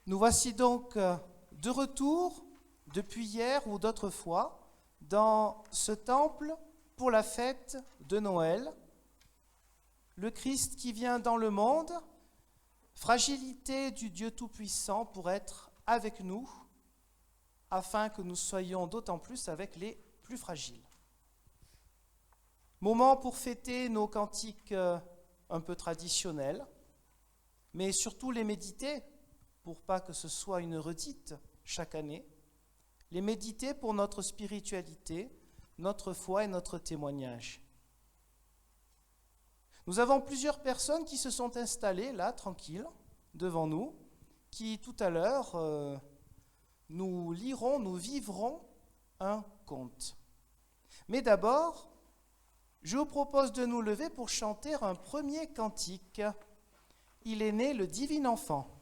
Nous voici donc de retour depuis hier ou d'autres fois dans ce temple pour la fête de Noël. Le Christ qui vient dans le monde, fragilité du Dieu Tout-Puissant pour être avec nous, afin que nous soyons d'autant plus avec les plus fragiles. Moment pour fêter nos cantiques un peu traditionnels, mais surtout les méditer, pour pas que ce soit une redite chaque année, les méditer pour notre spiritualité, notre foi et notre témoignage. Nous avons plusieurs personnes qui se sont installées là, tranquilles, devant nous, qui tout à l'heure nous vivrons un conte. Mais d'abord, je vous propose de nous lever pour chanter un premier cantique. Il est né le divin enfant.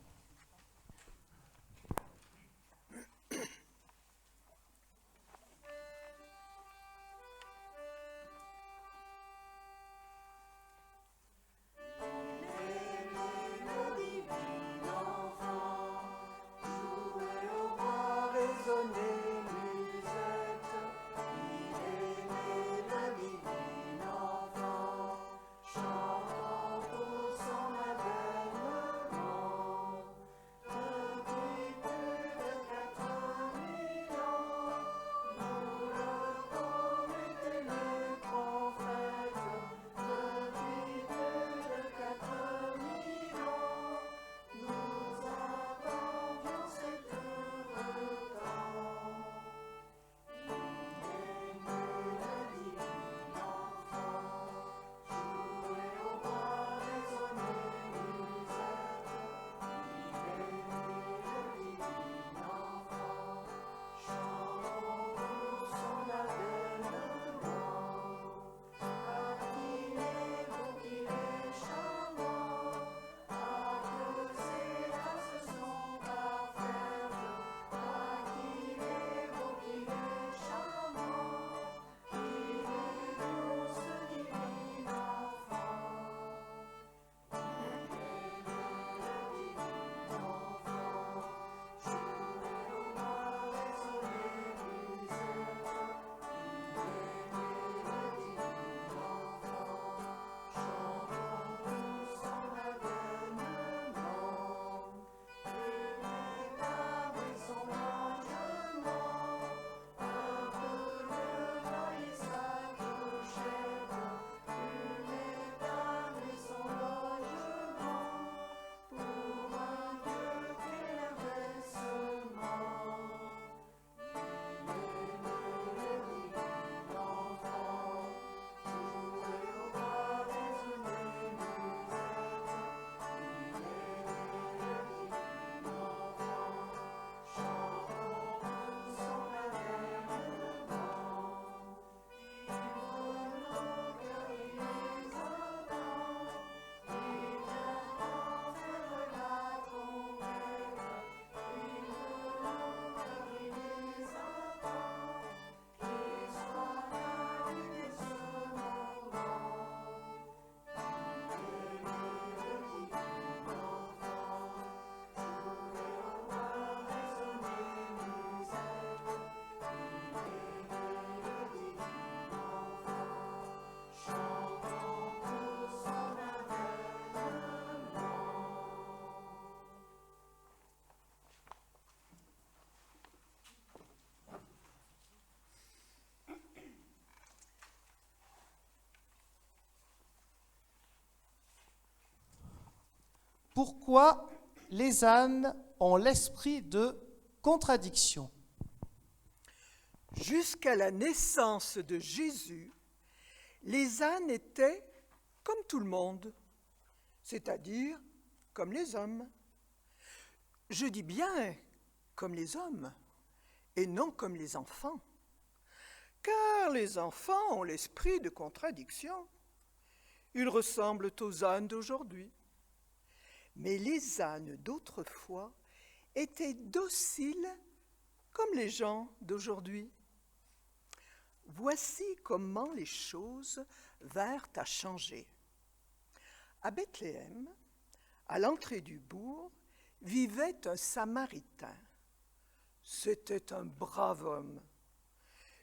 Pourquoi les ânes ont l'esprit de contradiction? Jusqu'à la naissance de Jésus, les ânes étaient comme tout le monde, c'est-à-dire comme les hommes. Je dis bien comme les hommes et non comme les enfants, car les enfants ont l'esprit de contradiction. Ils ressemblent aux ânes d'aujourd'hui. Mais les ânes d'autrefois étaient dociles comme les gens d'aujourd'hui. Voici comment les choses vinrent à changer. À Bethléem, à l'entrée du bourg, vivait un Samaritain. C'était un brave homme.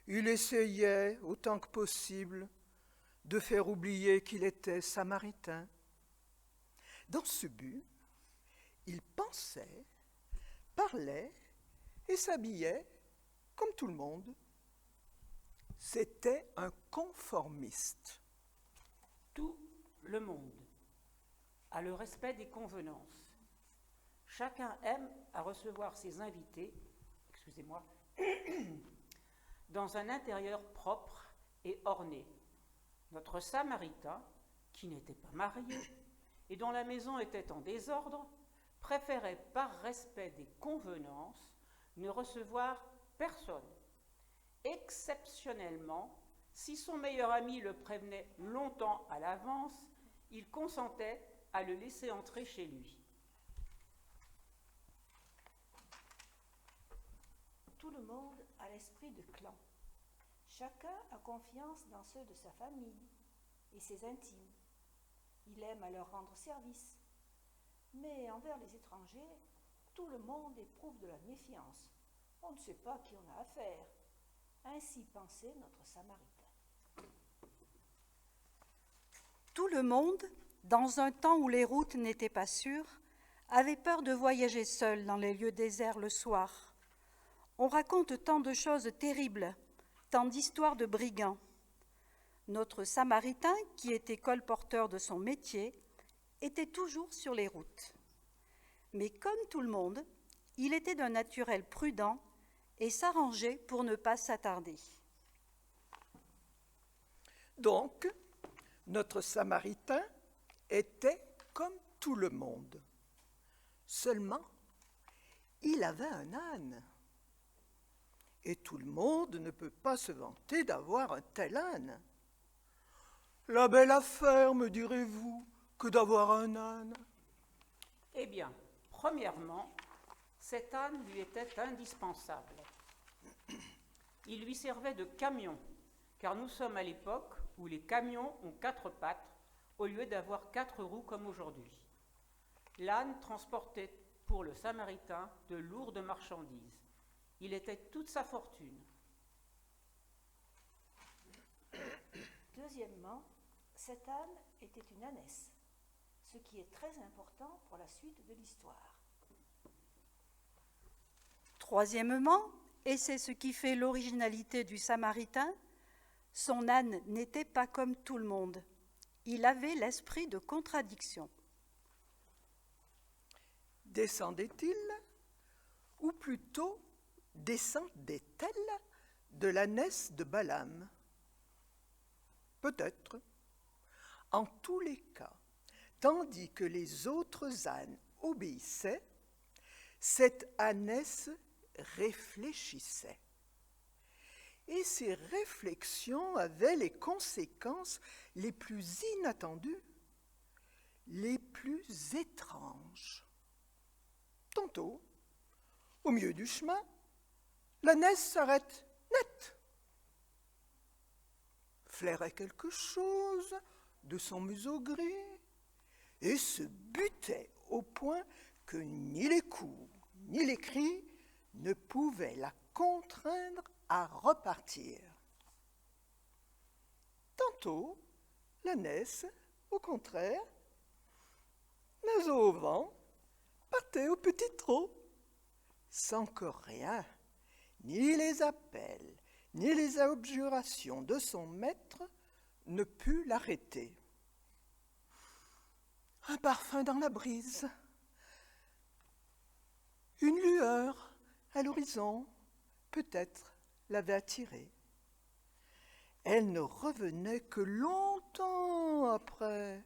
Il essayait, autant que possible, de faire oublier qu'il était Samaritain. Dans ce but, il pensait, parlait et s'habillait comme tout le monde. C'était un conformiste. Tout le monde a le respect des convenances. Chacun aime à recevoir ses invités, dans un intérieur propre et orné. Notre Samaritain, qui n'était pas marié et dont la maison était en désordre, préférait par respect des convenances ne recevoir personne. Exceptionnellement, si son meilleur ami le prévenait longtemps à l'avance, il consentait à le laisser entrer chez lui. Tout le monde a l'esprit de clan. Chacun a confiance dans ceux de sa famille et ses intimes. Il aime à leur rendre service. Mais envers les étrangers, tout le monde éprouve de la méfiance. On ne sait pas qui on a affaire. Ainsi pensait notre Samaritain. Tout le monde, dans un temps où les routes n'étaient pas sûres, avait peur de voyager seul dans les lieux déserts le soir. On raconte tant de choses terribles, tant d'histoires de brigands. Notre Samaritain, qui était colporteur de son métier, était toujours sur les routes. Mais comme tout le monde, il était d'un naturel prudent et s'arrangeait pour ne pas s'attarder. Donc, notre Samaritain était comme tout le monde. Seulement, il avait un âne. Et tout le monde ne peut pas se vanter d'avoir un tel âne. La belle affaire, me direz-vous, que d'avoir un âne. Eh bien, premièrement, cet âne lui était indispensable. Il lui servait de camion, car nous sommes à l'époque où les camions ont 4 pattes au lieu d'avoir 4 roues comme aujourd'hui. L'âne transportait pour le Samaritain de lourdes marchandises. Il était toute sa fortune. Deuxièmement, cet âne était une ânesse, ce qui est très important pour la suite de l'histoire. Troisièmement, et c'est ce qui fait l'originalité du Samaritain, son âne n'était pas comme tout le monde. Il avait l'esprit de contradiction. Descendait-il, ou plutôt descendait-elle de l'ânesse de Balaam? Peut-être. En tous les cas, tandis que les autres ânes obéissaient, cette ânesse réfléchissait. Et ces réflexions avaient les conséquences les plus inattendues, les plus étranges. Tantôt, au milieu du chemin, l'ânesse s'arrête net, flairait quelque chose de son museau gris et se butait au point que ni les coups ni les cris ne pouvaient la contraindre à repartir. Tantôt, l'ânesse, au contraire, naseau au vent, partait au petit trot, sans que rien, ni les appels, ni les objurations de son maître ne put l'arrêter. Un parfum dans la brise, une lueur à l'horizon, peut-être l'avait attirée. Elle ne revenait que longtemps après,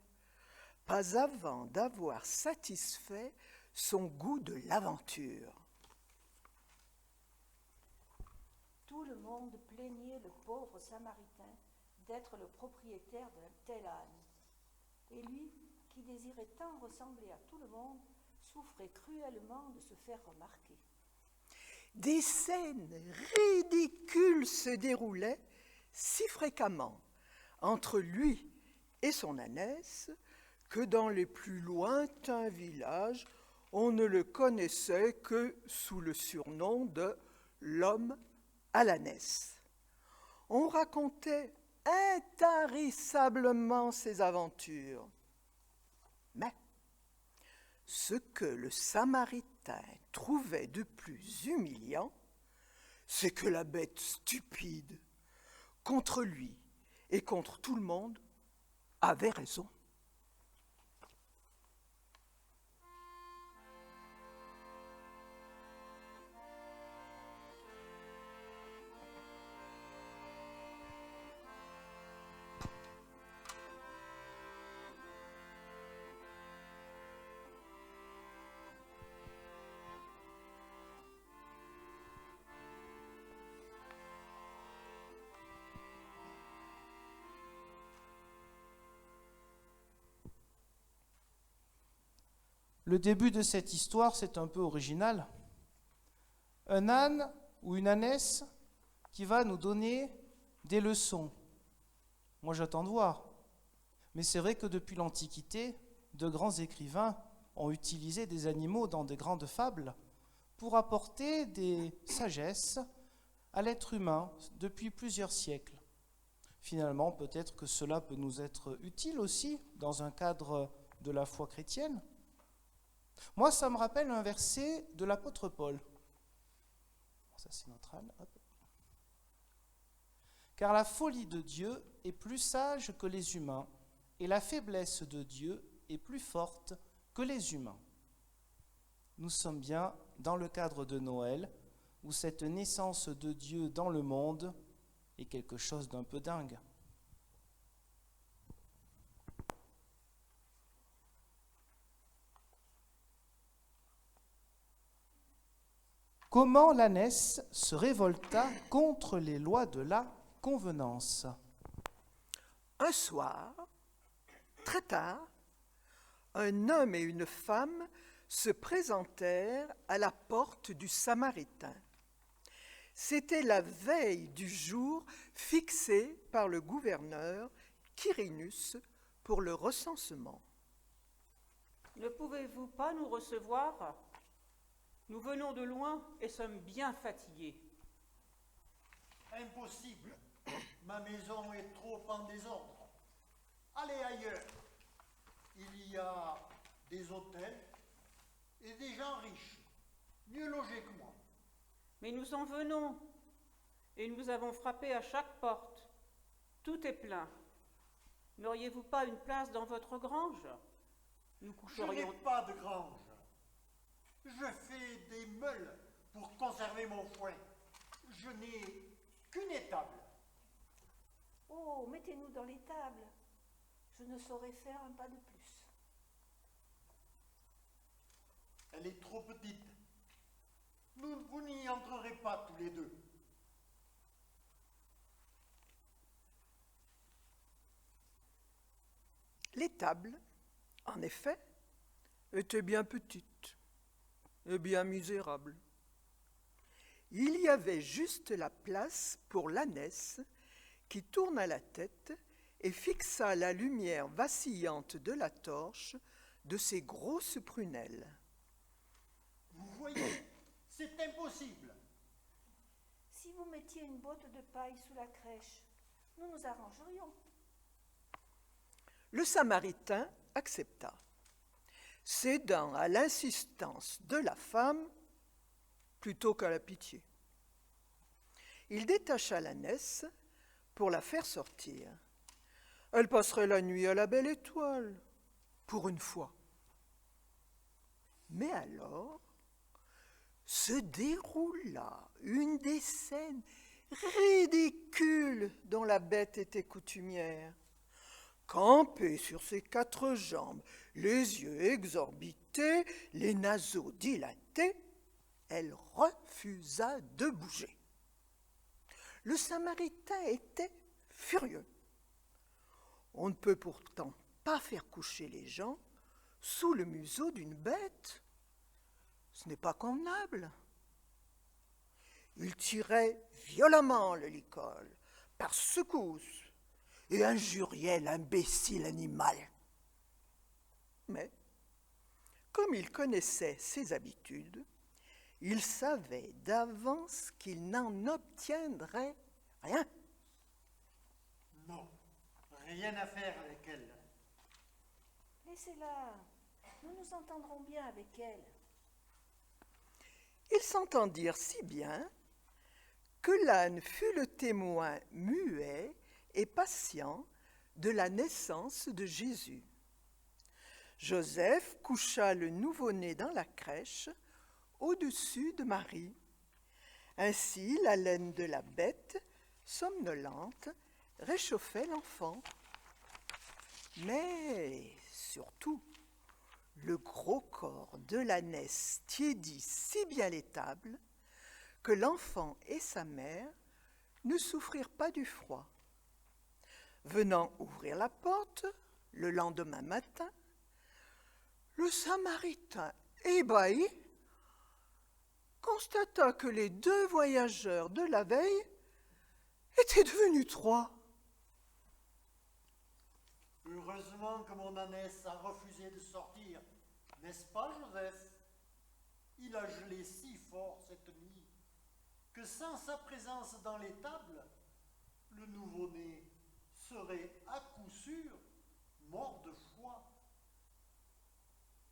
pas avant d'avoir satisfait son goût de l'aventure. Tout le monde plaignait le pauvre Samaritain d'être le propriétaire d'un tel âne. Et lui, qui désirait tant ressembler à tout le monde, souffrait cruellement de se faire remarquer. Des scènes ridicules se déroulaient si fréquemment entre lui et son ânesse que dans les plus lointains villages, on ne le connaissait que sous le surnom de l'homme à l'ânesse. On racontait intarissablement ses aventures. Mais ce que le Samaritain trouvait de plus humiliant, c'est que la bête stupide, contre lui et contre tout le monde, avait raison. Le début de cette histoire, c'est un peu original. Un âne ou une ânesse qui va nous donner des leçons. Moi, j'attends de voir. Mais c'est vrai que depuis l'Antiquité, de grands écrivains ont utilisé des animaux dans de grandes fables pour apporter des sagesses à l'être humain depuis plusieurs siècles. Finalement, peut-être que cela peut nous être utile aussi dans un cadre de la foi chrétienne. Moi, ça me rappelle un verset de l'apôtre Paul. Ça, c'est notre âne. Hop. Car la folie de Dieu est plus sage que les humains, et la faiblesse de Dieu est plus forte que les humains. Nous sommes bien dans le cadre de Noël, où cette naissance de Dieu dans le monde est quelque chose d'un peu dingue. Comment l'ânesse se révolta contre les lois de la convenance. Un soir, très tard, un homme et une femme se présentèrent à la porte du Samaritain. C'était la veille du jour fixé par le gouverneur Quirinus pour le recensement. « Ne pouvez-vous pas nous recevoir ? Nous venons de loin et sommes bien fatigués. » Impossible. Ma maison est trop en désordre. Allez ailleurs. Il y a des hôtels et des gens riches, mieux logés que moi. Mais nous en venons et nous avons frappé à chaque porte. Tout est plein. N'auriez-vous pas une place dans votre grange ? Nous Je n'ai coucherions. pas de grange. Je fais des meules pour conserver mon foin. Je n'ai qu'une étable. Oh, mettez-nous dans l'étable. Je ne saurais faire un pas de plus. Elle est trop petite. Vous n'y entrerez pas tous les deux. L'étable, en effet, était bien petite et bien misérable. Il y avait juste la place pour l'ânesse qui tourna la tête et fixa la lumière vacillante de la torche de ses grosses prunelles. Vous voyez, c'est impossible. Si vous mettiez une botte de paille sous la crèche, nous nous arrangerions. Le Samaritain accepta, cédant à l'insistance de la femme plutôt qu'à la pitié. Il détacha l'ânesse pour la faire sortir. Elle passerait la nuit à la belle étoile, pour une fois. Mais alors se déroula une des scènes ridicules dont la bête était coutumière. Campée sur ses quatre jambes, les yeux exorbités, les naseaux dilatés, elle refusa de bouger. Le Samaritain était furieux. On ne peut pourtant pas faire coucher les gens sous le museau d'une bête. Ce n'est pas convenable. Il tirait violemment le licol, par secousses, et injuriait l'imbécile animal. Mais, comme il connaissait ses habitudes, il savait d'avance qu'il n'en obtiendrait rien. Non, rien à faire avec elle. Laissez-la, nous nous entendrons bien avec elle. Ils s'entendirent si bien que l'âne fut le témoin muet et patient de la naissance de Jésus. Joseph coucha le nouveau-né dans la crèche au-dessus de Marie. Ainsi, la laine de la bête, somnolente, réchauffait l'enfant. Mais surtout, le gros corps de l'ânesse tiédit si bien les tables que l'enfant et sa mère ne souffrirent pas du froid. Venant ouvrir la porte le lendemain matin, le Samaritain, ébahi, constata que les 2 voyageurs de la veille étaient devenus 3. Heureusement que mon ânesse a refusé de sortir, n'est-ce pas, Joseph? Il a gelé si fort cette nuit que sans sa présence dans les tables, le nouveau-né serait à coup sûr mort de froid.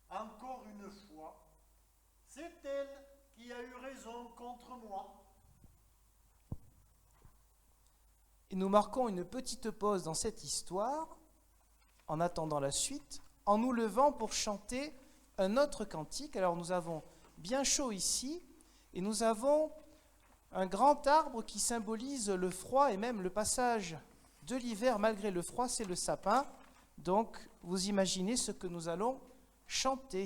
Encore une fois, c'est elle qui a eu raison contre moi. Et nous marquons une petite pause dans cette histoire, en attendant la suite, en nous levant pour chanter un autre cantique. Alors nous avons bien chaud ici, et nous avons un grand arbre qui symbolise le froid et même le passage de l'hiver malgré le froid, c'est le sapin. Donc vous imaginez ce que nous allons chanter.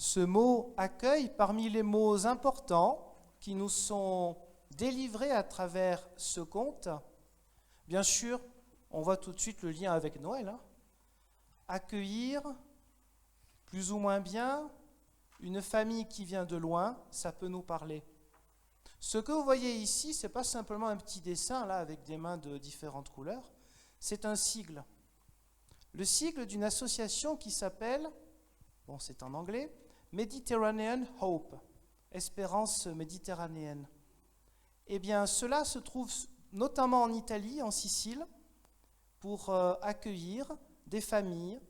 Ce mot accueil, parmi les mots importants qui nous sont délivrés à travers ce conte, bien sûr, on voit tout de suite le lien avec Noël. Accueillir, plus ou moins bien, une famille qui vient de loin, ça peut nous parler. Ce que vous voyez ici, ce n'est pas simplement un petit dessin là avec des mains de différentes couleurs, c'est un sigle. Le sigle d'une association qui s'appelle, bon c'est en anglais, Mediterranean Hope, espérance méditerranéenne. Eh bien, cela se trouve notamment en Italie, en Sicile, pour accueillir des familles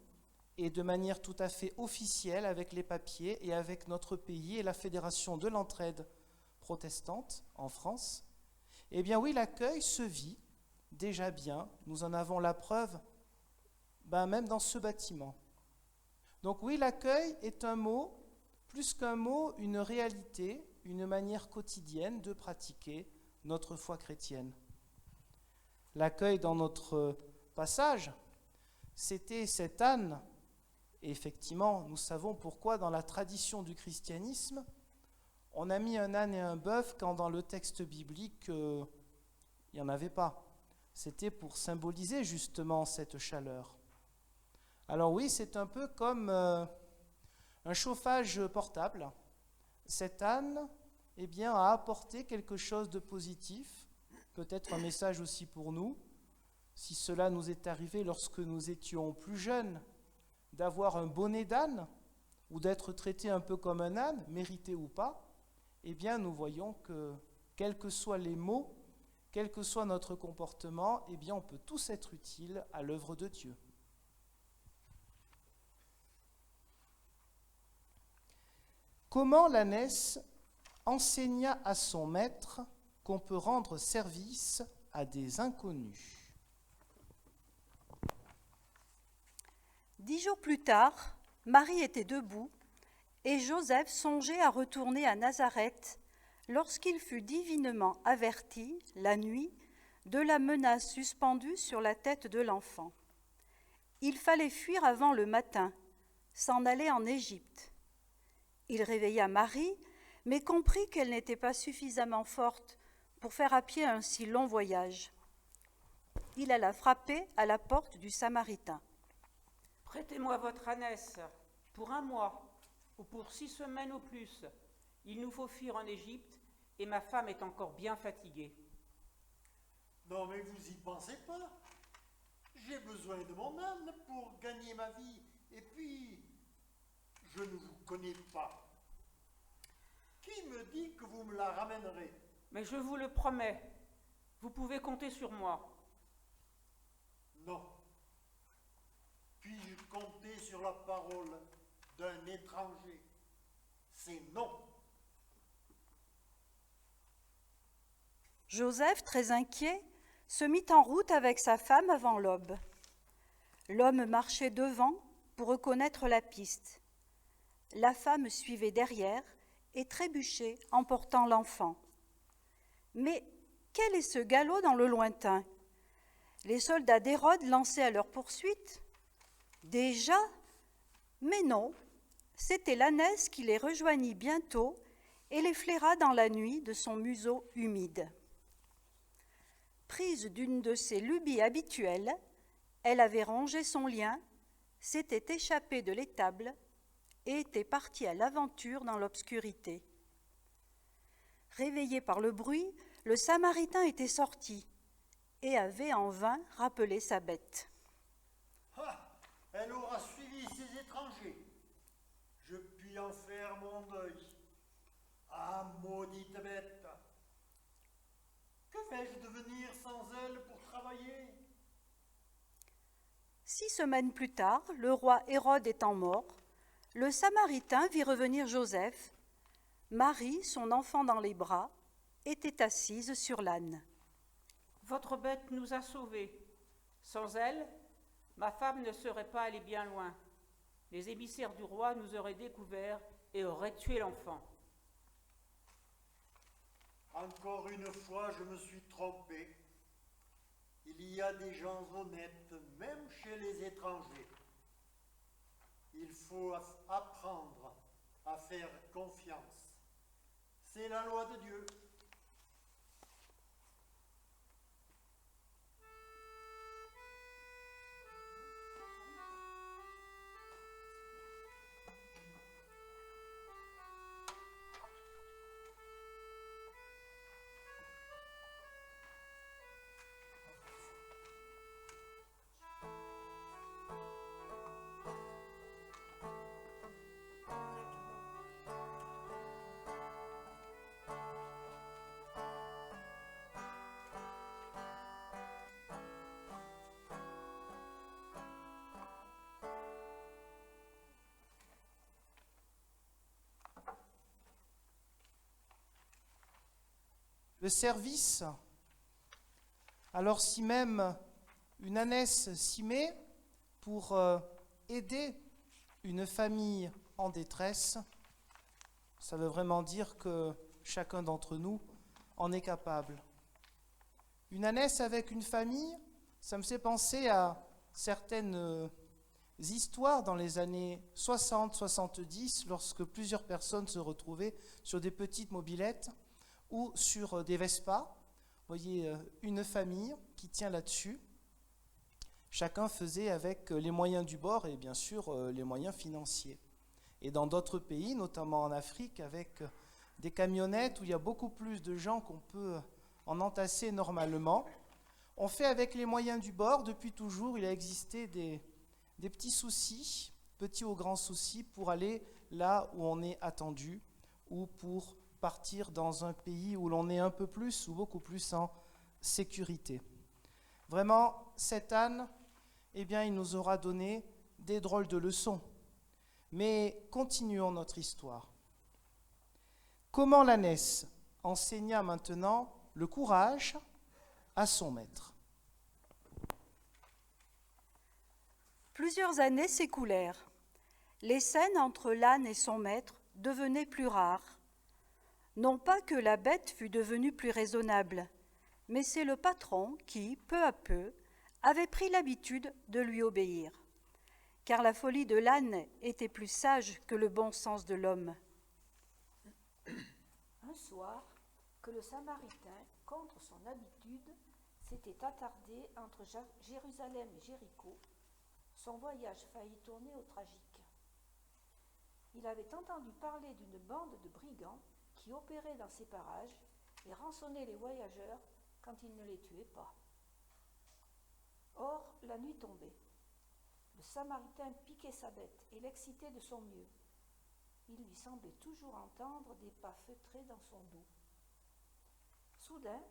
et de manière tout à fait officielle avec les papiers et avec notre pays et la Fédération de l'entraide protestante en France, eh bien oui, l'accueil se vit déjà bien. Nous en avons la preuve même dans ce bâtiment. Donc oui, l'accueil est un mot, plus qu'un mot, une réalité, une manière quotidienne de pratiquer notre foi chrétienne. L'accueil dans notre passage, c'était cet âne. Et effectivement, nous savons pourquoi dans la tradition du christianisme, on a mis un âne et un bœuf quand dans le texte biblique, il n'y en avait pas. C'était pour symboliser justement cette chaleur. Alors oui, c'est un peu comme un chauffage portable. Cet âne a apporté quelque chose de positif, peut-être un message aussi pour nous. Si cela nous est arrivé lorsque nous étions plus jeunes, d'avoir un bonnet d'âne ou d'être traité un peu comme un âne, mérité ou pas, eh bien nous voyons que, quels que soient les mots, quel que soit notre comportement, eh bien on peut tous être utiles à l'œuvre de Dieu. Comment l'ânesse enseigna à son maître qu'on peut rendre service à des inconnus. 10 jours plus tard, Marie était debout et Joseph songeait à retourner à Nazareth lorsqu'il fut divinement averti, la nuit, de la menace suspendue sur la tête de l'enfant. Il fallait fuir avant le matin, s'en aller en Égypte. Il réveilla Marie, mais comprit qu'elle n'était pas suffisamment forte pour faire à pied un si long voyage. Il alla frapper à la porte du Samaritain. « Prêtez-moi votre ânesse pour 1 mois ou pour 6 semaines au plus. Il nous faut fuir en Égypte et ma femme est encore bien fatiguée. » Non, mais vous y pensez pas. J'ai besoin de mon âne pour gagner ma vie. Et puis, je ne vous connais pas. Qui me dit que vous me la ramènerez? Mais je vous le promets, vous pouvez compter sur moi. Non. Puis-je compter sur la parole d'un étranger? C'est non. Joseph, très inquiet, se mit en route avec sa femme avant l'aube. L'homme marchait devant pour reconnaître la piste. La femme suivait derrière et trébuchait en portant l'enfant. Mais quel est ce galop dans le lointain? Les soldats d'Hérode lançaient à leur poursuite? Déjà? Mais non, c'était l'ânesse qui les rejoignit bientôt et les flaira dans la nuit de son museau humide. Prise d'une de ses lubies habituelles, elle avait rongé son lien, s'était échappée de l'étable et était partie à l'aventure dans l'obscurité. Réveillé par le bruit, le Samaritain était sorti et avait en vain rappelé sa bête. Ah, elle aura suivi ces étrangers. Je puis en faire mon deuil. Ah, maudite bête! Que vais-je devenir sans elle pour travailler? 6 semaines plus tard, le roi Hérode étant mort, le Samaritain vit revenir Joseph. Marie, son enfant dans les bras, était assise sur l'âne. « Votre bête nous a sauvés. Sans elle, ma femme ne serait pas allée bien loin. Les émissaires du roi nous auraient découverts et auraient tué l'enfant. » Encore une fois, je me suis trompé. Il y a des gens honnêtes, même chez les étrangers. Il faut apprendre à faire confiance. C'est la loi de Dieu. le service. Alors si même une ânesse s'y met pour aider une famille en détresse, ça veut vraiment dire que chacun d'entre nous en est capable. Une ânesse avec une famille, ça me fait penser à certaines histoires dans les années 60-70, lorsque plusieurs personnes se retrouvaient sur des petites mobylettes ou sur des Vespa. Vous voyez, une famille qui tient là-dessus. Chacun faisait avec les moyens du bord et bien sûr les moyens financiers. Et dans d'autres pays, notamment en Afrique, avec des camionnettes où il y a beaucoup plus de gens qu'on peut en entasser normalement, on fait avec les moyens du bord. Depuis toujours, il a existé des petits soucis, petits ou grands soucis, pour aller là où on est attendu ou pour partir dans un pays où l'on est un peu plus ou beaucoup plus en sécurité. Vraiment, cet âne, eh bien, il nous aura donné des drôles de leçons. Mais continuons notre histoire. Comment l'ânesse enseigna maintenant le courage à son maître. Plusieurs années s'écoulèrent. Les scènes entre l'âne et son maître devenaient plus rares. Non pas que la bête fût devenue plus raisonnable, mais c'est le patron qui, peu à peu, avait pris l'habitude de lui obéir, car la folie de l'âne était plus sage que le bon sens de l'homme. Un soir, que le Samaritain, contre son habitude, s'était attardé entre Jérusalem et Jéricho, son voyage faillit tourner au tragique. Il avait entendu parler d'une bande de brigands qui opérait dans ces parages et rançonnait les voyageurs quand ils ne les tuaient pas. Or, la nuit tombait. Le Samaritain piquait sa bête et l'excitait de son mieux. Il lui semblait toujours entendre des pas feutrés dans son dos. Soudain,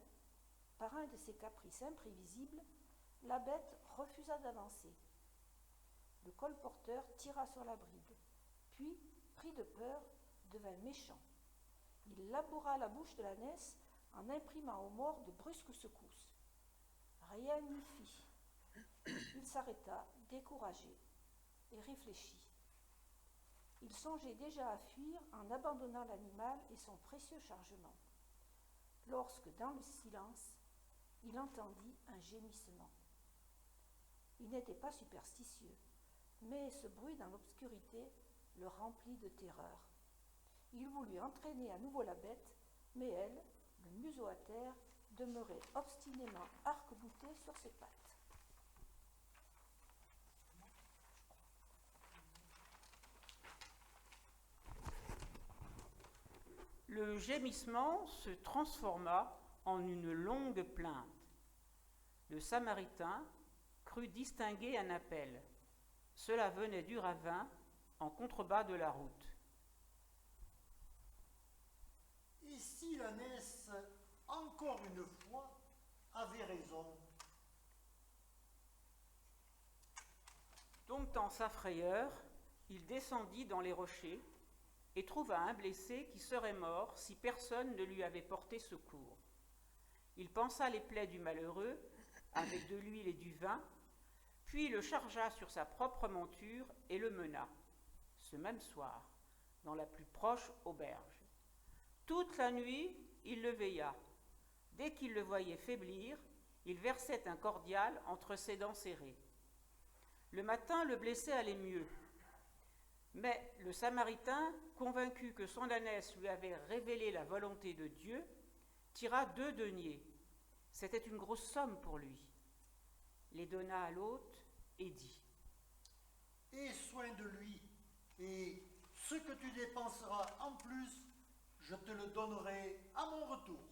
par un de ces caprices imprévisibles, la bête refusa d'avancer. Le colporteur tira sur la bride, puis, pris de peur, devint méchant. Il laboura la bouche de l'ânesse en imprimant aux morts de brusques secousses. Rien n'y fit. Il s'arrêta, découragé, et réfléchit. Il songeait déjà à fuir en abandonnant l'animal et son précieux chargement, lorsque, dans le silence, il entendit un gémissement. Il n'était pas superstitieux, mais ce bruit dans l'obscurité le remplit de terreur. Il voulut entraîner à nouveau la bête, mais elle, le museau à terre, demeurait obstinément arc-boutée sur ses pattes. Le gémissement se transforma en une longue plainte. Le Samaritain crut distinguer un appel. Cela venait du ravin, en contrebas de la route. Et si l'ânesse, encore une fois, avait raison? Domptant sa frayeur, il descendit dans les rochers et trouva un blessé qui serait mort si personne ne lui avait porté secours. Il pansa les plaies du malheureux avec de l'huile et du vin, puis le chargea sur sa propre monture et le mena, ce même soir, dans la plus proche auberge. Toute la nuit, il le veilla. Dès qu'il le voyait faiblir, il versait un cordial entre ses dents serrées. Le matin, le blessé allait mieux. Mais le Samaritain, convaincu que son ânesse lui avait révélé la volonté de Dieu, tira 2 deniers. C'était une grosse somme pour lui. Les donna à l'hôte et dit : « Aie soin de lui, et ce que tu dépenseras en plus, je te le donnerai à mon retour. »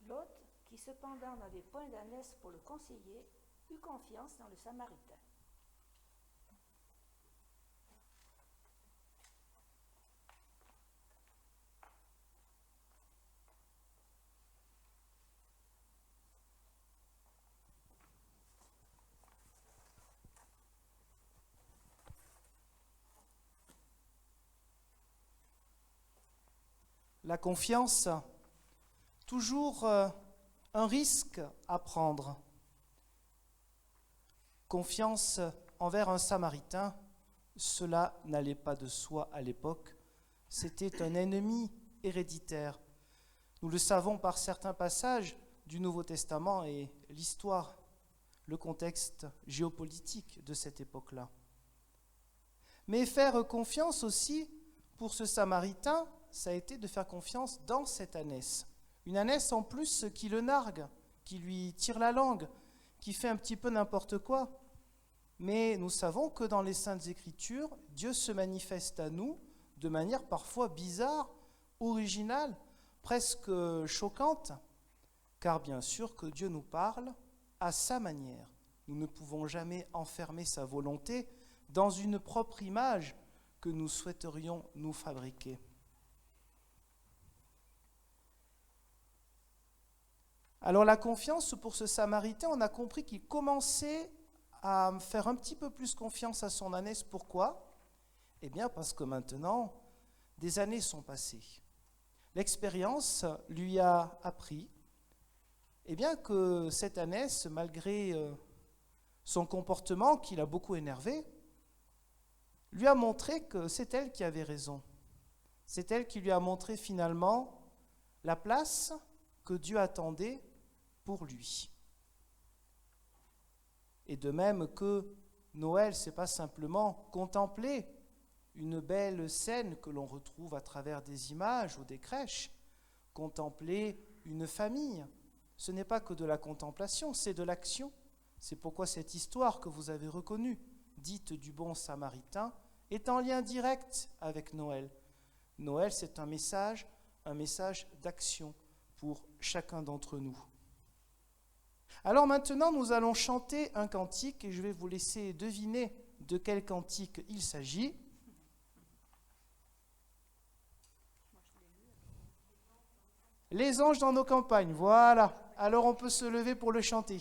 L'hôte, qui cependant n'avait point d'ânesse pour le conseiller, eut confiance dans le Samaritain. La confiance toujours un risque à prendre. Confiance envers un Samaritain, cela n'allait pas de soi à l'époque. C'était un ennemi héréditaire. Nous le savons par certains passages du Nouveau Testament et l'histoire, le contexte géopolitique de cette époque-là. Mais faire confiance aussi pour ce Samaritain, ça a été de faire confiance dans cette ânesse. Une ânesse en plus qui le nargue, qui lui tire la langue, qui fait un petit peu n'importe quoi. Mais nous savons que dans les Saintes Écritures, Dieu se manifeste à nous de manière parfois bizarre, originale, presque choquante, car bien sûr que Dieu nous parle à sa manière. Nous ne pouvons jamais enfermer sa volonté dans une propre image que nous souhaiterions nous fabriquer. Alors la confiance pour ce Samaritain, on a compris qu'il commençait à faire un petit peu plus confiance à son ânesse. Pourquoi ? Eh bien parce que maintenant, des années sont passées. L'expérience lui a appris que cette ânesse, malgré son comportement qui l'a beaucoup énervé, lui a montré que c'est elle qui avait raison. C'est elle qui lui a montré finalement la place que Dieu attendait pour lui. Et de même que Noël, ce n'est pas simplement contempler une belle scène que l'on retrouve à travers des images ou des crèches, contempler une famille. Ce n'est pas que de la contemplation, c'est de l'action. C'est pourquoi cette histoire que vous avez reconnue, dite du bon Samaritain, est en lien direct avec Noël. Noël, c'est un message d'action pour chacun d'entre nous. Alors maintenant, nous allons chanter un cantique et je vais vous laisser deviner de quel cantique il s'agit. Les anges dans nos campagnes, voilà. Alors on peut se lever pour le chanter.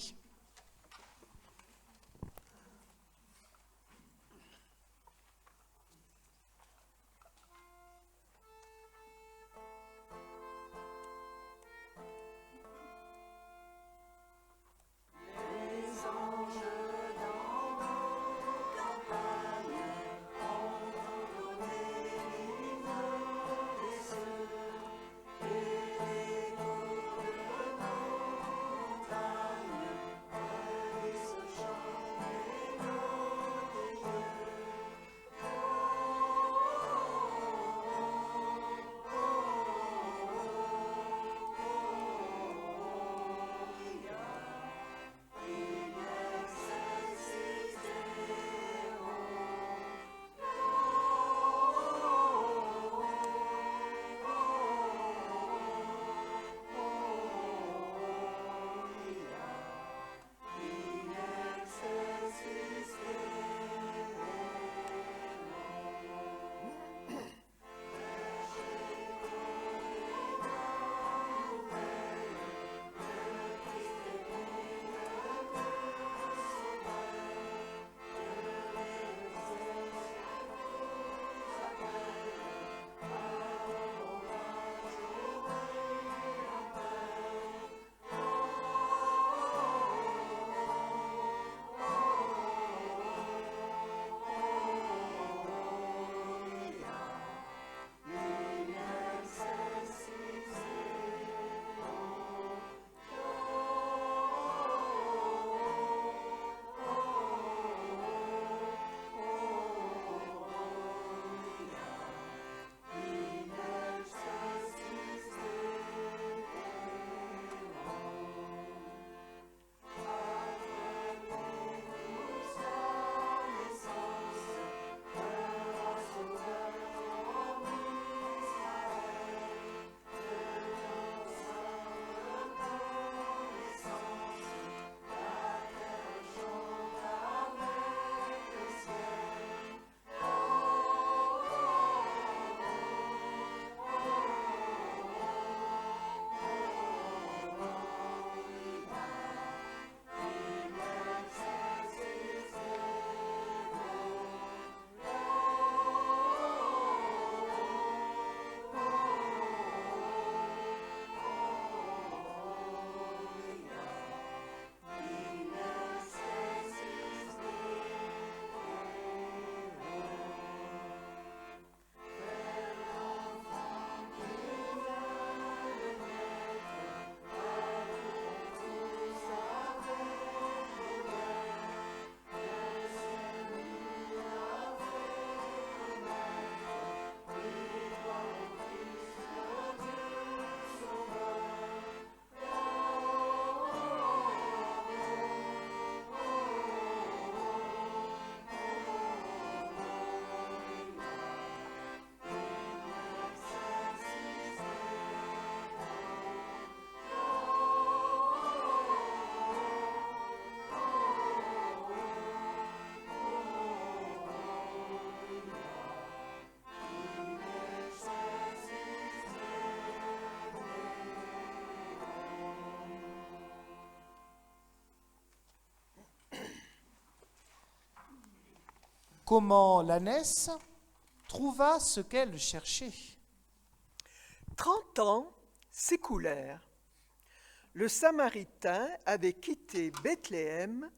comment l'ânesse trouva ce qu'elle cherchait. 30 ans s'écoulèrent. Le Samaritain avait quitté Bethléem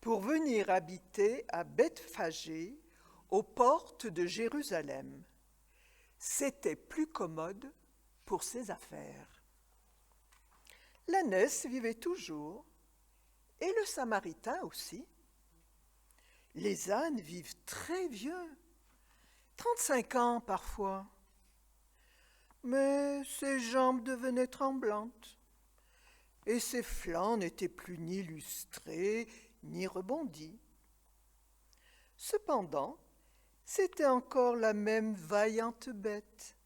pour venir habiter à Bethphagée, aux portes de Jérusalem. C'était plus commode pour ses affaires. L'ânesse vivait toujours, et le Samaritain aussi. Les ânes vivent très vieux, 35 ans parfois. Mais ses jambes devenaient tremblantes, et ses flancs n'étaient plus ni lustrés, ni rebondis. Cependant, c'était encore la même vaillante bête,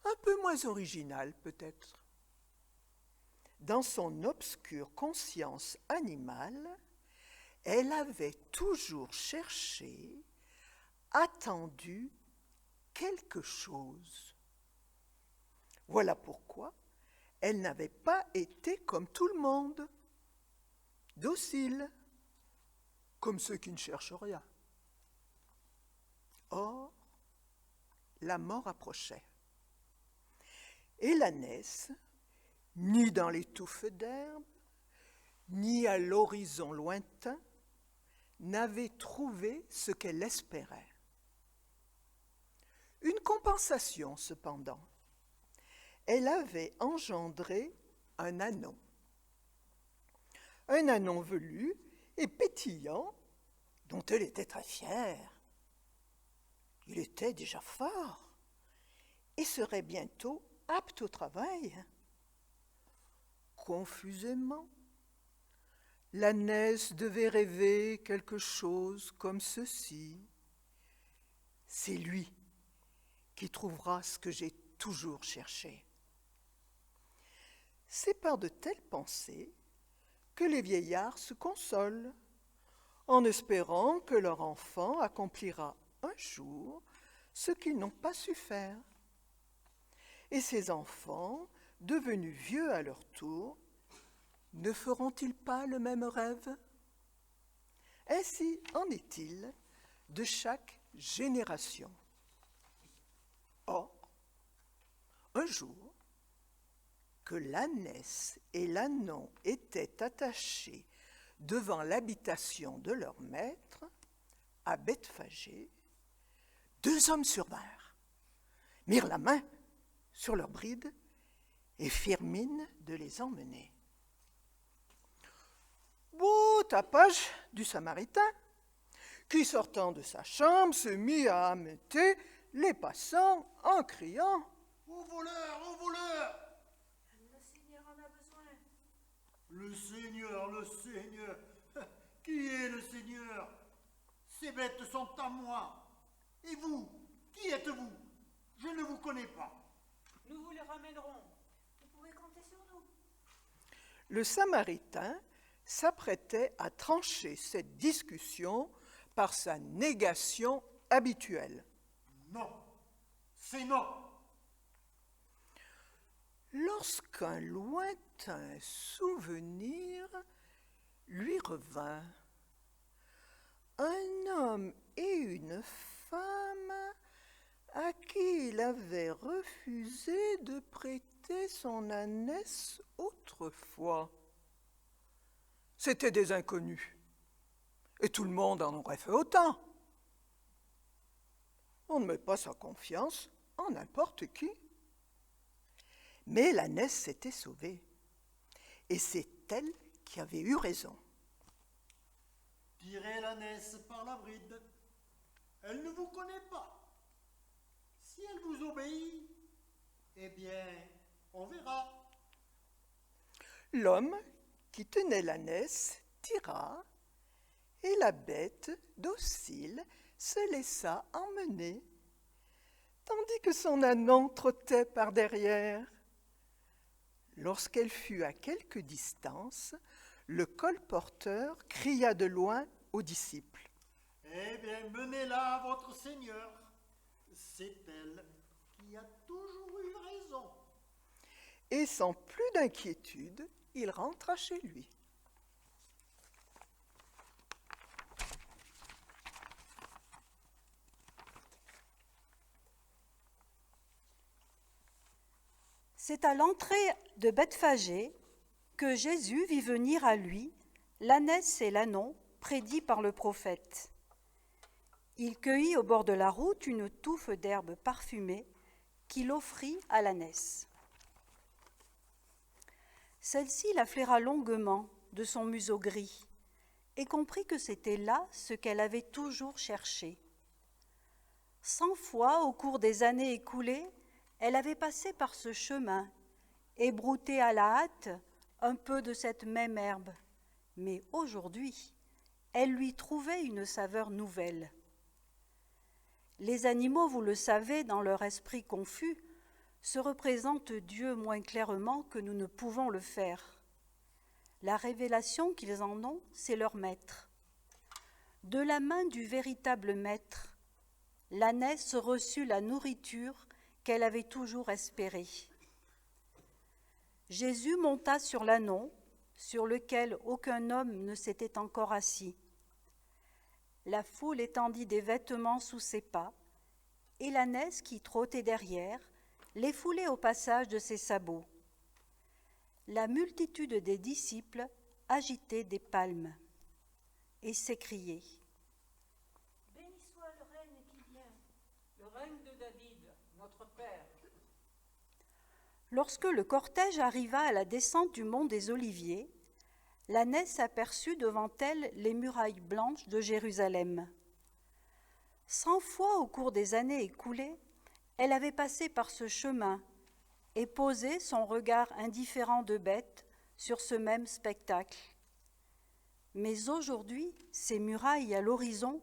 un peu moins originale peut-être. Dans son obscure conscience animale, elle avait toujours cherché, attendu quelque chose. Voilà pourquoi elle n'avait pas été comme tout le monde, docile, comme ceux qui ne cherchent rien. Or, la mort approchait. Et l'ânesse, ni dans les touffes d'herbe, ni à l'horizon lointain, n'avait trouvé ce qu'elle espérait. Une compensation, cependant. Elle avait engendré un ânon. Un ânon velu et pétillant, dont elle était très fière. Il était déjà fort et serait bientôt apte au travail. Confusément, l'ânesse devait rêver quelque chose comme ceci. C'est lui qui trouvera ce que j'ai toujours cherché. C'est par de telles pensées que les vieillards se consolent, en espérant que leur enfant accomplira un jour ce qu'ils n'ont pas su faire. Et ces enfants, devenus vieux à leur tour, ne feront-ils pas le même rêve? Ainsi en est-il de chaque génération. Or, un jour, que l'ânesse et l'ânon étaient attachés devant l'habitation de leur maître, à Bethphagée, 2 hommes survinrent, mirent la main sur leurs brides et firent mine de les emmener. Beau tapage du Samaritain, qui sortant de sa chambre se mit à ameuter les passants en criant « Au voleur, au voleur !» Le Seigneur en a besoin. Le Seigneur, qui est le Seigneur? Ces bêtes sont à moi. Et vous, qui êtes-vous? Je ne vous connais pas. Nous vous les ramènerons. Vous pouvez compter sur nous. » Le Samaritain s'apprêtait à trancher cette discussion par sa négation habituelle. Non, c'est non. Lorsqu'un lointain souvenir lui revint, un homme et une femme à qui il avait refusé de prêter son ânesse autrefois. C'étaient des inconnus, et tout le monde en aurait fait autant. On ne met pas sa confiance en n'importe qui. Mais l'ânesse s'était sauvée, et c'est elle qui avait eu raison. Tirez l'ânesse par la bride. Elle ne vous connaît pas. Si elle vous obéit, eh bien, on verra. L'homme qui tenait l'ânesse tira, et la bête, docile, se laissa emmener, tandis que son ânon trottait par derrière. Lorsqu'elle fut à quelque distance, le colporteur cria de loin aux disciples. « Eh bien, menez-la à votre Seigneur. C'est elle qui a toujours eu raison. » Et sans plus d'inquiétude, il rentra chez lui. C'est à l'entrée de Bethphagée que Jésus vit venir à lui l'ânesse et l'ânon prédits par le prophète. Il cueillit au bord de la route une touffe d'herbe parfumée qu'il offrit à l'ânesse. Celle-ci la flaira longuement de son museau gris et comprit que c'était là ce qu'elle avait toujours cherché. 100 fois au cours des années écoulées, elle avait passé par ce chemin et brouté à la hâte un peu de cette même herbe, mais aujourd'hui, elle lui trouvait une saveur nouvelle. Les animaux, vous le savez, dans leur esprit confus, se représentent Dieu moins clairement que nous ne pouvons le faire. La révélation qu'ils en ont, c'est leur maître. De la main du véritable maître, l'ânesse reçut la nourriture qu'elle avait toujours espérée. Jésus monta sur l'ânon, sur lequel aucun homme ne s'était encore assis. La foule étendit des vêtements sous ses pas, et l'ânesse qui trottait derrière les foulait au passage de ses sabots. La multitude des disciples agitait des palmes et s'écriait : « Béni soit le règne qui vient, Le règne de David, notre Père. » Lorsque le cortège arriva à la descente du mont des Oliviers, l'ânesse aperçut devant elle les murailles blanches de Jérusalem. 100 fois au cours des années écoulées, elle avait passé par ce chemin et posé son regard indifférent de bête sur ce même spectacle. Mais aujourd'hui, ces murailles à l'horizon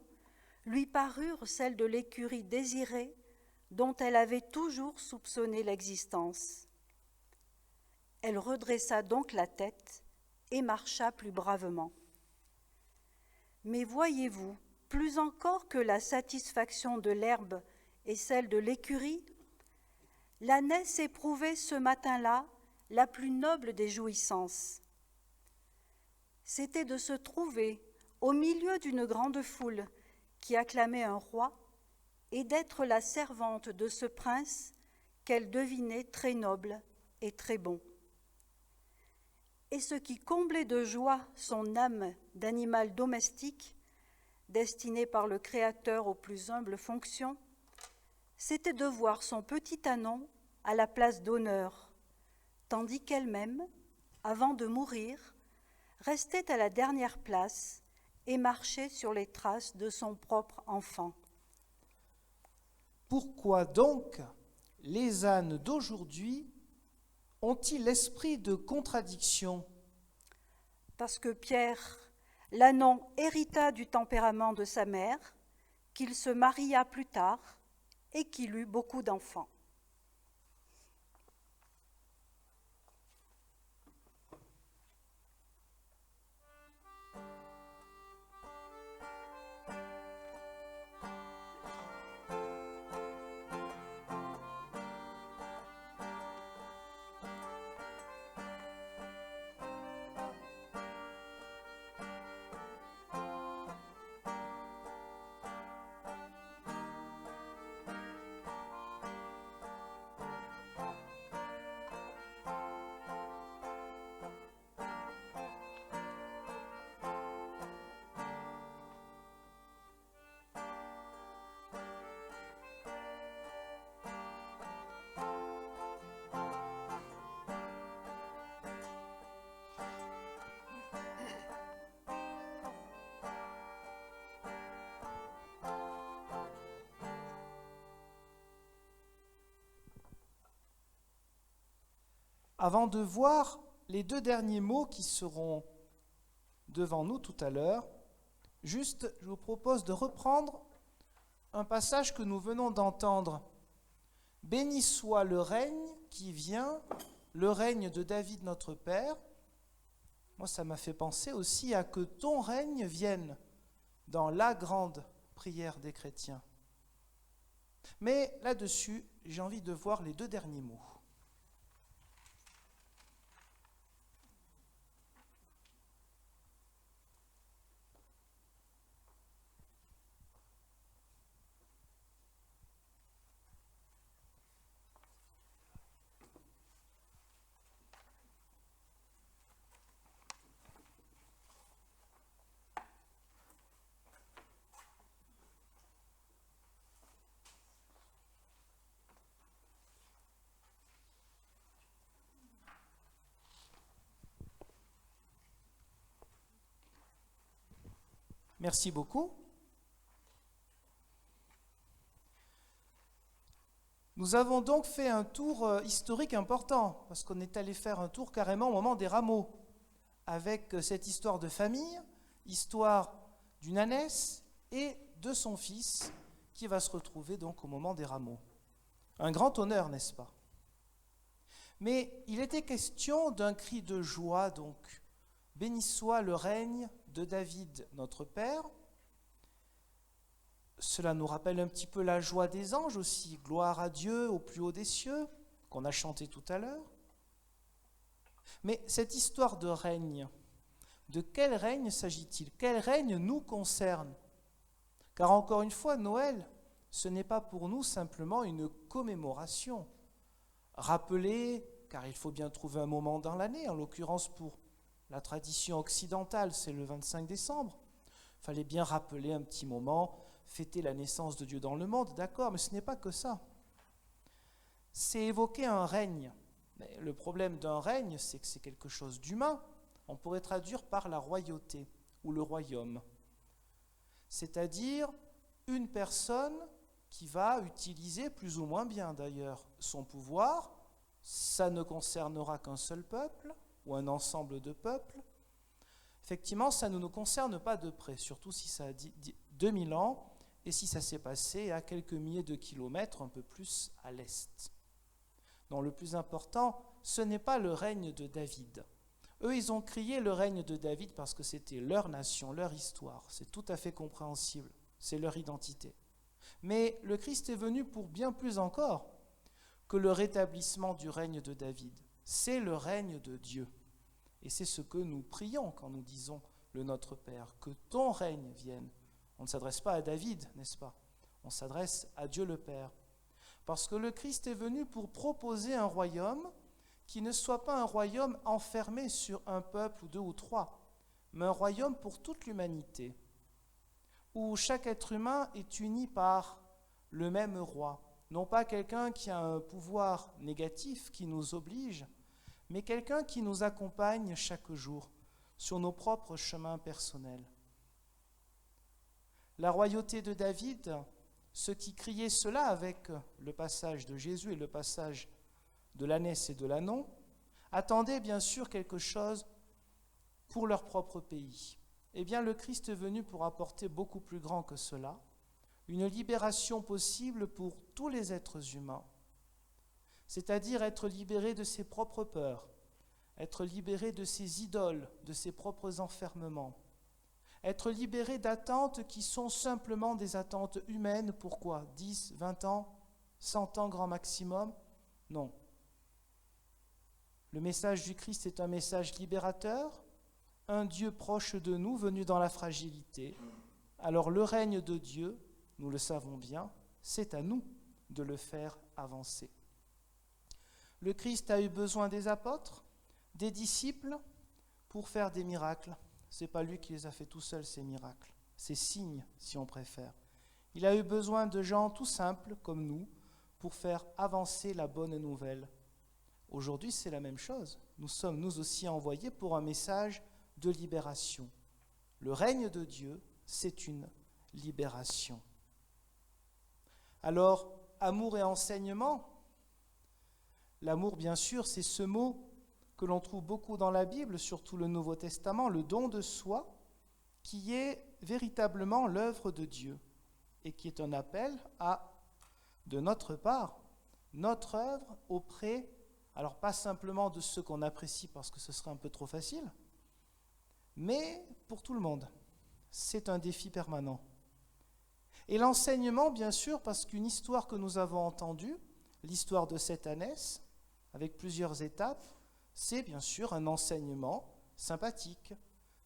lui parurent celles de l'écurie désirée dont elle avait toujours soupçonné l'existence. Elle redressa donc la tête et marcha plus bravement. Mais voyez-vous, plus encore que la satisfaction de l'herbe et celle de l'écurie, l'ânesse éprouvait ce matin-là la plus noble des jouissances. C'était de se trouver au milieu d'une grande foule qui acclamait un roi et d'être la servante de ce prince qu'elle devinait très noble et très bon. Et ce qui comblait de joie son âme d'animal domestique, destiné par le Créateur aux plus humbles fonctions, c'était de voir son petit ânon à la place d'honneur, tandis qu'elle-même, avant de mourir, restait à la dernière place et marchait sur les traces de son propre enfant. Pourquoi donc les ânes d'aujourd'hui ont-ils l'esprit de contradiction ? Parce que Pierre, l'ânon, hérita du tempérament de sa mère, qu'il se maria plus tard et qu'il eut beaucoup d'enfants. Avant de voir les 2 derniers mots qui seront devant nous tout à l'heure, juste, je vous propose de reprendre un passage que nous venons d'entendre. « Béni soit le règne qui vient, le règne de David notre Père. » Moi, ça m'a fait penser aussi à que ton règne vienne dans la grande prière des chrétiens. Mais là-dessus, j'ai envie de voir les 2 derniers mots. Merci beaucoup. Nous avons donc fait un tour historique important, parce qu'on est allé faire un tour carrément au moment des rameaux, avec cette histoire de famille, histoire d'une ânesse et de son fils, qui va se retrouver donc au moment des rameaux. Un grand honneur, n'est-ce pas? Mais il était question d'un cri de joie, donc. Béni soit le règne de David, notre Père. Cela nous rappelle un petit peu la joie des anges aussi. Gloire à Dieu au plus haut des cieux, qu'on a chanté tout à l'heure. Mais cette histoire de règne, de quel règne s'agit-il? Quel règne nous concerne? Car encore une fois, Noël, ce n'est pas pour nous simplement une commémoration. Rappeler, car il faut bien trouver un moment dans l'année, en l'occurrence pour la tradition occidentale, c'est le 25 décembre. Il fallait bien rappeler un petit moment, fêter la naissance de Dieu dans le monde, d'accord, mais ce n'est pas que ça. C'est évoquer un règne. Mais le problème d'un règne, c'est que c'est quelque chose d'humain. On pourrait traduire par la royauté ou le royaume. C'est-à-dire une personne qui va utiliser, plus ou moins bien d'ailleurs, son pouvoir. Ça ne concernera qu'un seul peuple ou un ensemble de peuples. Effectivement, ça ne nous concerne pas de près, surtout si ça a 2000 ans et si ça s'est passé à quelques milliers de kilomètres un peu plus à l'est. Donc le plus important, ce n'est pas le règne de David. Eux, ils ont crié le règne de David parce que c'était leur nation, leur histoire. C'est tout à fait compréhensible, c'est leur identité. Mais le Christ est venu pour bien plus encore que le rétablissement du règne de David. C'est le règne de Dieu. Et c'est ce que nous prions quand nous disons le Notre Père, que ton règne vienne. On ne s'adresse pas à David, n'est-ce pas? On s'adresse à Dieu le Père. Parce que le Christ est venu pour proposer un royaume qui ne soit pas un royaume enfermé sur un peuple ou deux ou trois, mais un royaume pour toute l'humanité, où chaque être humain est uni par le même roi. Non pas quelqu'un qui a un pouvoir négatif qui nous oblige, mais quelqu'un qui nous accompagne chaque jour sur nos propres chemins personnels. La royauté de David, ceux qui criaient cela avec le passage de Jésus et le passage de l'ânesse et de l'ânon, attendaient bien sûr quelque chose pour leur propre pays. Eh bien, le Christ est venu pour apporter beaucoup plus grand que cela, une libération possible pour tous les êtres humains, c'est-à-dire être libéré de ses propres peurs, être libéré de ses idoles, de ses propres enfermements, être libéré d'attentes qui sont simplement des attentes humaines. Pourquoi? 10, 20 ans, 100 ans grand maximum? Non. Le message du Christ est un message libérateur, un Dieu proche de nous, venu dans la fragilité. Alors le règne de Dieu, nous le savons bien, c'est à nous de le faire avancer. Le Christ a eu besoin des apôtres, des disciples, pour faire des miracles. Ce n'est pas lui qui les a fait tout seul, ces miracles. Ces signes, si on préfère. Il a eu besoin de gens tout simples, comme nous, pour faire avancer la bonne nouvelle. Aujourd'hui, c'est la même chose. Nous sommes, nous aussi, envoyés pour un message de libération. Le règne de Dieu, c'est une libération. Alors, amour et enseignement. L'amour, bien sûr, c'est ce mot que l'on trouve beaucoup dans la Bible, surtout le Nouveau Testament, le don de soi, qui est véritablement l'œuvre de Dieu et qui est un appel à, de notre part, notre œuvre auprès, alors pas simplement de ceux qu'on apprécie parce que ce serait un peu trop facile, mais pour tout le monde. C'est un défi permanent. Et l'enseignement, bien sûr, parce qu'une histoire que nous avons entendue, l'histoire de cette ânesse, avec plusieurs étapes, c'est bien sûr un enseignement sympathique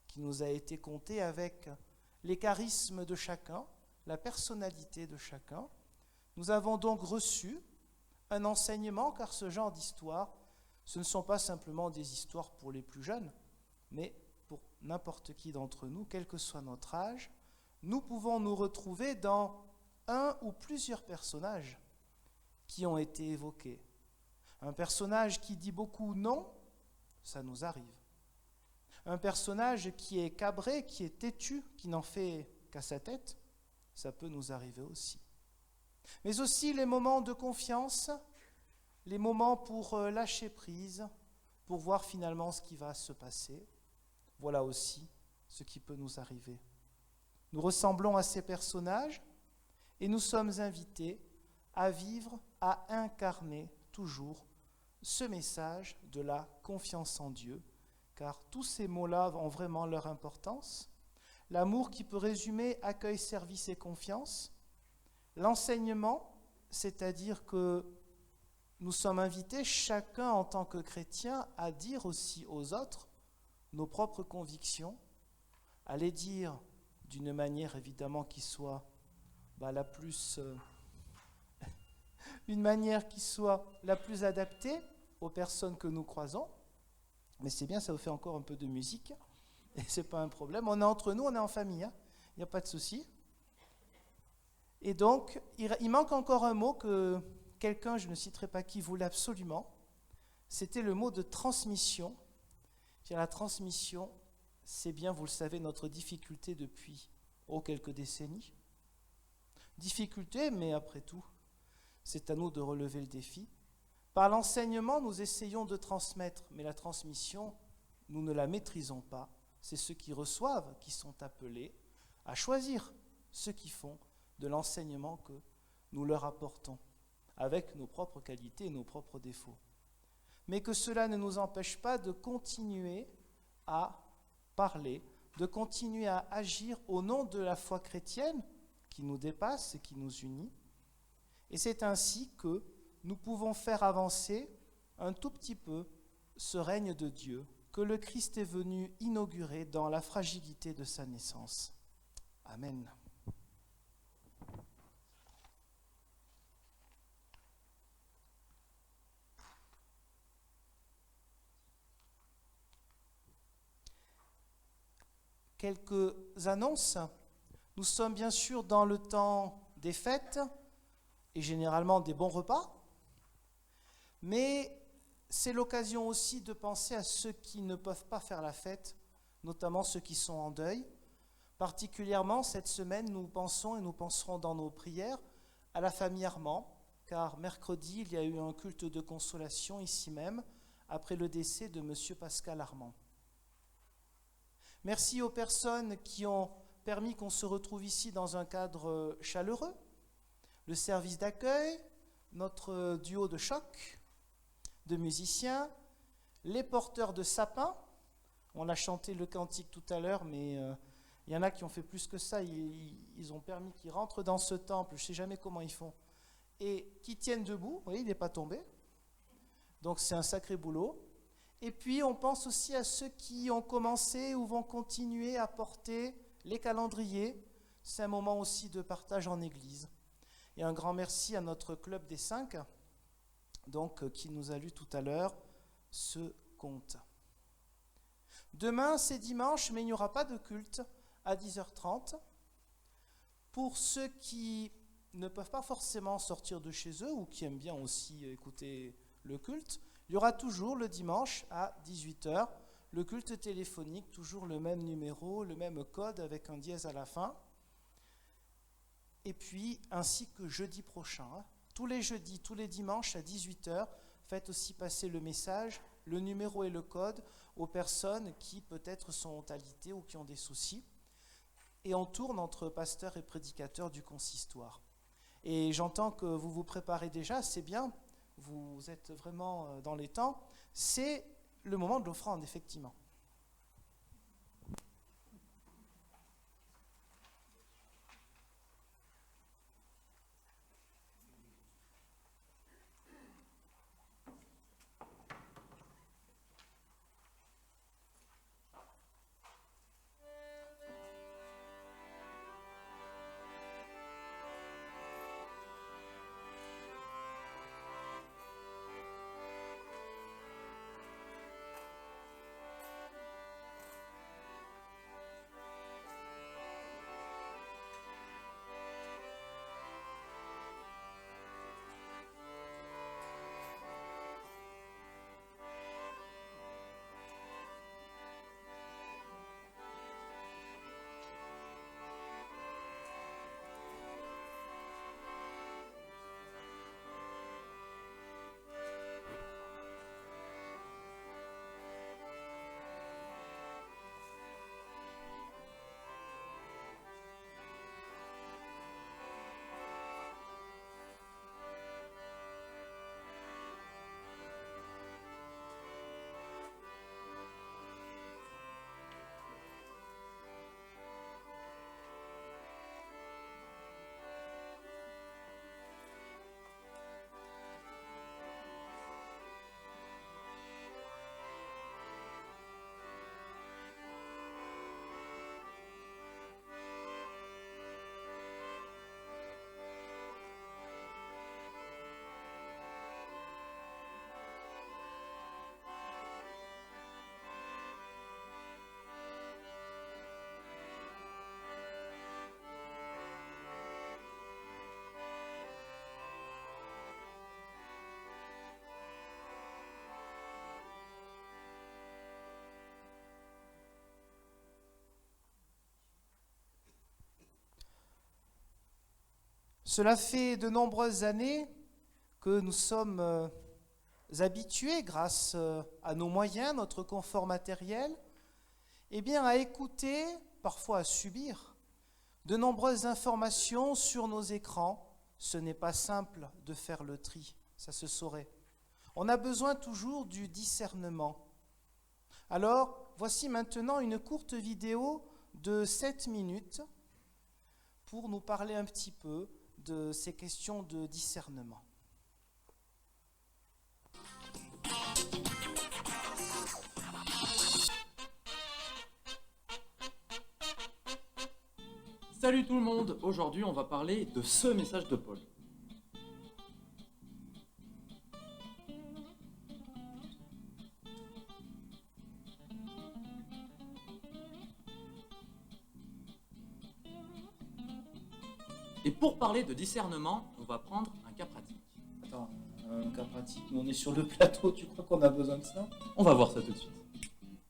qui nous a été conté avec les charismes de chacun, la personnalité de chacun. Nous avons donc reçu un enseignement, car ce genre d'histoire, ce ne sont pas simplement des histoires pour les plus jeunes, mais pour n'importe qui d'entre nous, quel que soit notre âge, nous pouvons nous retrouver dans un ou plusieurs personnages qui ont été évoqués. Un personnage qui dit beaucoup non, ça nous arrive. Un personnage qui est cabré, qui est têtu, qui n'en fait qu'à sa tête, ça peut nous arriver aussi. Mais aussi les moments de confiance, les moments pour lâcher prise, pour voir finalement ce qui va se passer. Voilà aussi ce qui peut nous arriver. Nous ressemblons à ces personnages et nous sommes invités à vivre, à incarner toujours ce message de la confiance en Dieu, car tous ces mots-là ont vraiment leur importance. L'amour qui peut résumer accueil, service et confiance. L'enseignement, c'est-à-dire que nous sommes invités, chacun en tant que chrétien, à dire aussi aux autres nos propres convictions, à les dire d'une manière évidemment qui soit une manière qui soit la plus adaptée aux personnes que nous croisons. Mais c'est bien, ça vous fait encore un peu de musique, et c'est pas un problème. On est entre nous, on est en famille, hein. Il n'y a pas de souci. Et donc, il manque encore un mot que quelqu'un, je ne citerai pas qui, voulait absolument. C'était le mot de transmission. La transmission, c'est bien, vous le savez, notre difficulté depuis quelques décennies. Difficulté, mais après tout, c'est à nous de relever le défi. Par l'enseignement, nous essayons de transmettre, mais la transmission, nous ne la maîtrisons pas. C'est ceux qui reçoivent qui sont appelés à choisir ce qu'ils font de l'enseignement que nous leur apportons, avec nos propres qualités et nos propres défauts. Mais que cela ne nous empêche pas de continuer à parler, de continuer à agir au nom de la foi chrétienne qui nous dépasse et qui nous unit. Et c'est ainsi que nous pouvons faire avancer un tout petit peu ce règne de Dieu que le Christ est venu inaugurer dans la fragilité de sa naissance. Amen. Quelques annonces. Nous sommes bien sûr dans le temps des fêtes et généralement des bons repas, mais c'est l'occasion aussi de penser à ceux qui ne peuvent pas faire la fête, notamment ceux qui sont en deuil. Particulièrement cette semaine, nous pensons et nous penserons dans nos prières à la famille Armand, car mercredi, il y a eu un culte de consolation ici même, après le décès de M. Pascal Armand. Merci aux personnes qui ont permis qu'on se retrouve ici dans un cadre chaleureux, le service d'accueil, notre duo de choc, de musiciens, les porteurs de sapins. On a chanté le cantique tout à l'heure, mais il y en a qui ont fait plus que ça. Ils ont permis qu'ils rentrent dans ce temple, je ne sais jamais comment ils font, et qui tiennent debout. Vous voyez, il n'est pas tombé. Donc c'est un sacré boulot. Et puis on pense aussi à ceux qui ont commencé ou vont continuer à porter les calendriers. C'est un moment aussi de partage en Église. Et un grand merci à notre club des 5, donc, qui nous a lu tout à l'heure ce conte. Demain, c'est dimanche, mais il n'y aura pas de culte à 10h30. Pour ceux qui ne peuvent pas forcément sortir de chez eux ou qui aiment bien aussi écouter le culte, il y aura toujours le dimanche à 18h le culte téléphonique, toujours le même numéro, le même code avec un dièse à la fin. Et puis, ainsi que jeudi prochain, tous les jeudis, tous les dimanches à 18h, faites aussi passer le message, le numéro et le code aux personnes qui peut-être sont alité ou qui ont des soucis. Et on tourne entre pasteurs et prédicateurs du consistoire. Et j'entends que vous vous préparez déjà, c'est bien, vous êtes vraiment dans les temps. C'est le moment de l'offrande, effectivement. Cela fait de nombreuses années que nous sommes habitués, grâce à nos moyens, notre confort matériel, eh bien, à écouter, parfois à subir, de nombreuses informations sur nos écrans. Ce n'est pas simple de faire le tri, ça se saurait. On a besoin toujours du discernement. Alors, voici maintenant une courte vidéo de 7 minutes pour nous parler un petit peu de ces questions de discernement. Salut tout le monde, aujourd'hui on va parler de ce message de Paul. Et pour parler de discernement, on va prendre un cas pratique. Attends, un cas pratique, on est sur le plateau, tu crois qu'on a besoin de ça? On va voir ça tout de suite.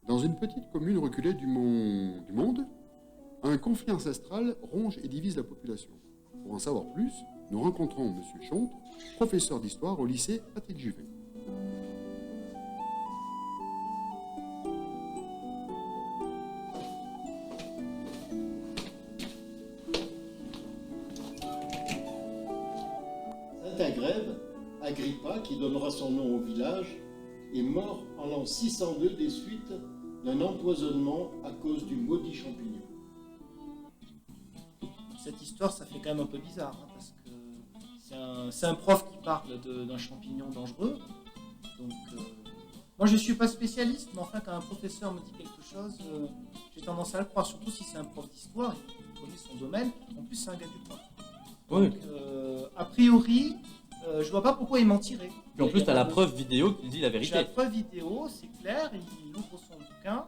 Dans une petite commune reculée du monde, un conflit ancestral ronge et divise la population. Pour en savoir plus, nous rencontrons M. Chontre, professeur d'histoire au lycée Patrick Juvet. Saint-Agrève, Agrippa, qui donnera son nom au village, est mort en l'an 602 des suites d'un empoisonnement à cause du maudit champignon. Cette histoire, ça fait quand même un peu bizarre, hein, parce que c'est un prof qui parle d'un champignon dangereux. Donc, moi, je ne suis pas spécialiste, mais enfin, quand un professeur me dit quelque chose, j'ai tendance à le croire, surtout si c'est un prof d'histoire, il connaît son domaine. En plus, c'est un gars du coin. Oui. Donc, a priori, je vois pas pourquoi il mentirait. Et en plus, tu as la preuve vidéo qui dit la J'ai vérité. la preuve vidéo, c'est clair, il ouvre son bouquin.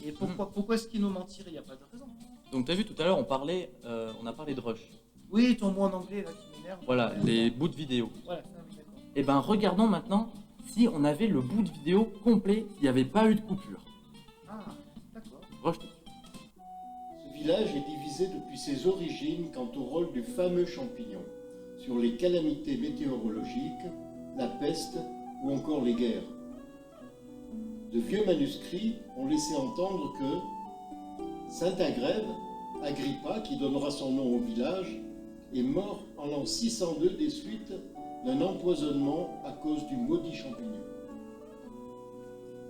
Et pourquoi est-ce qu'il nous mentirait? Il n'y a pas de raison. Donc tu as vu tout à l'heure, on a parlé de rush. Oui, ton mot en anglais là qui m'énerve. Voilà, les bouts de vidéo. Voilà, ça, oui, d'accord. Et ben regardons maintenant si on avait le bout de vidéo complet, s'il n'y avait pas eu de coupure. Ah, d'accord. Rush tout de suite. Ce village est divisé depuis ses origines quant au rôle du fameux champignon sur les calamités météorologiques, la peste ou encore les guerres. De vieux manuscrits ont laissé entendre que Saint-Agrève, Agrippa, qui donnera son nom au village, est mort en l'an 602 des suites d'un empoisonnement à cause du maudit champignon.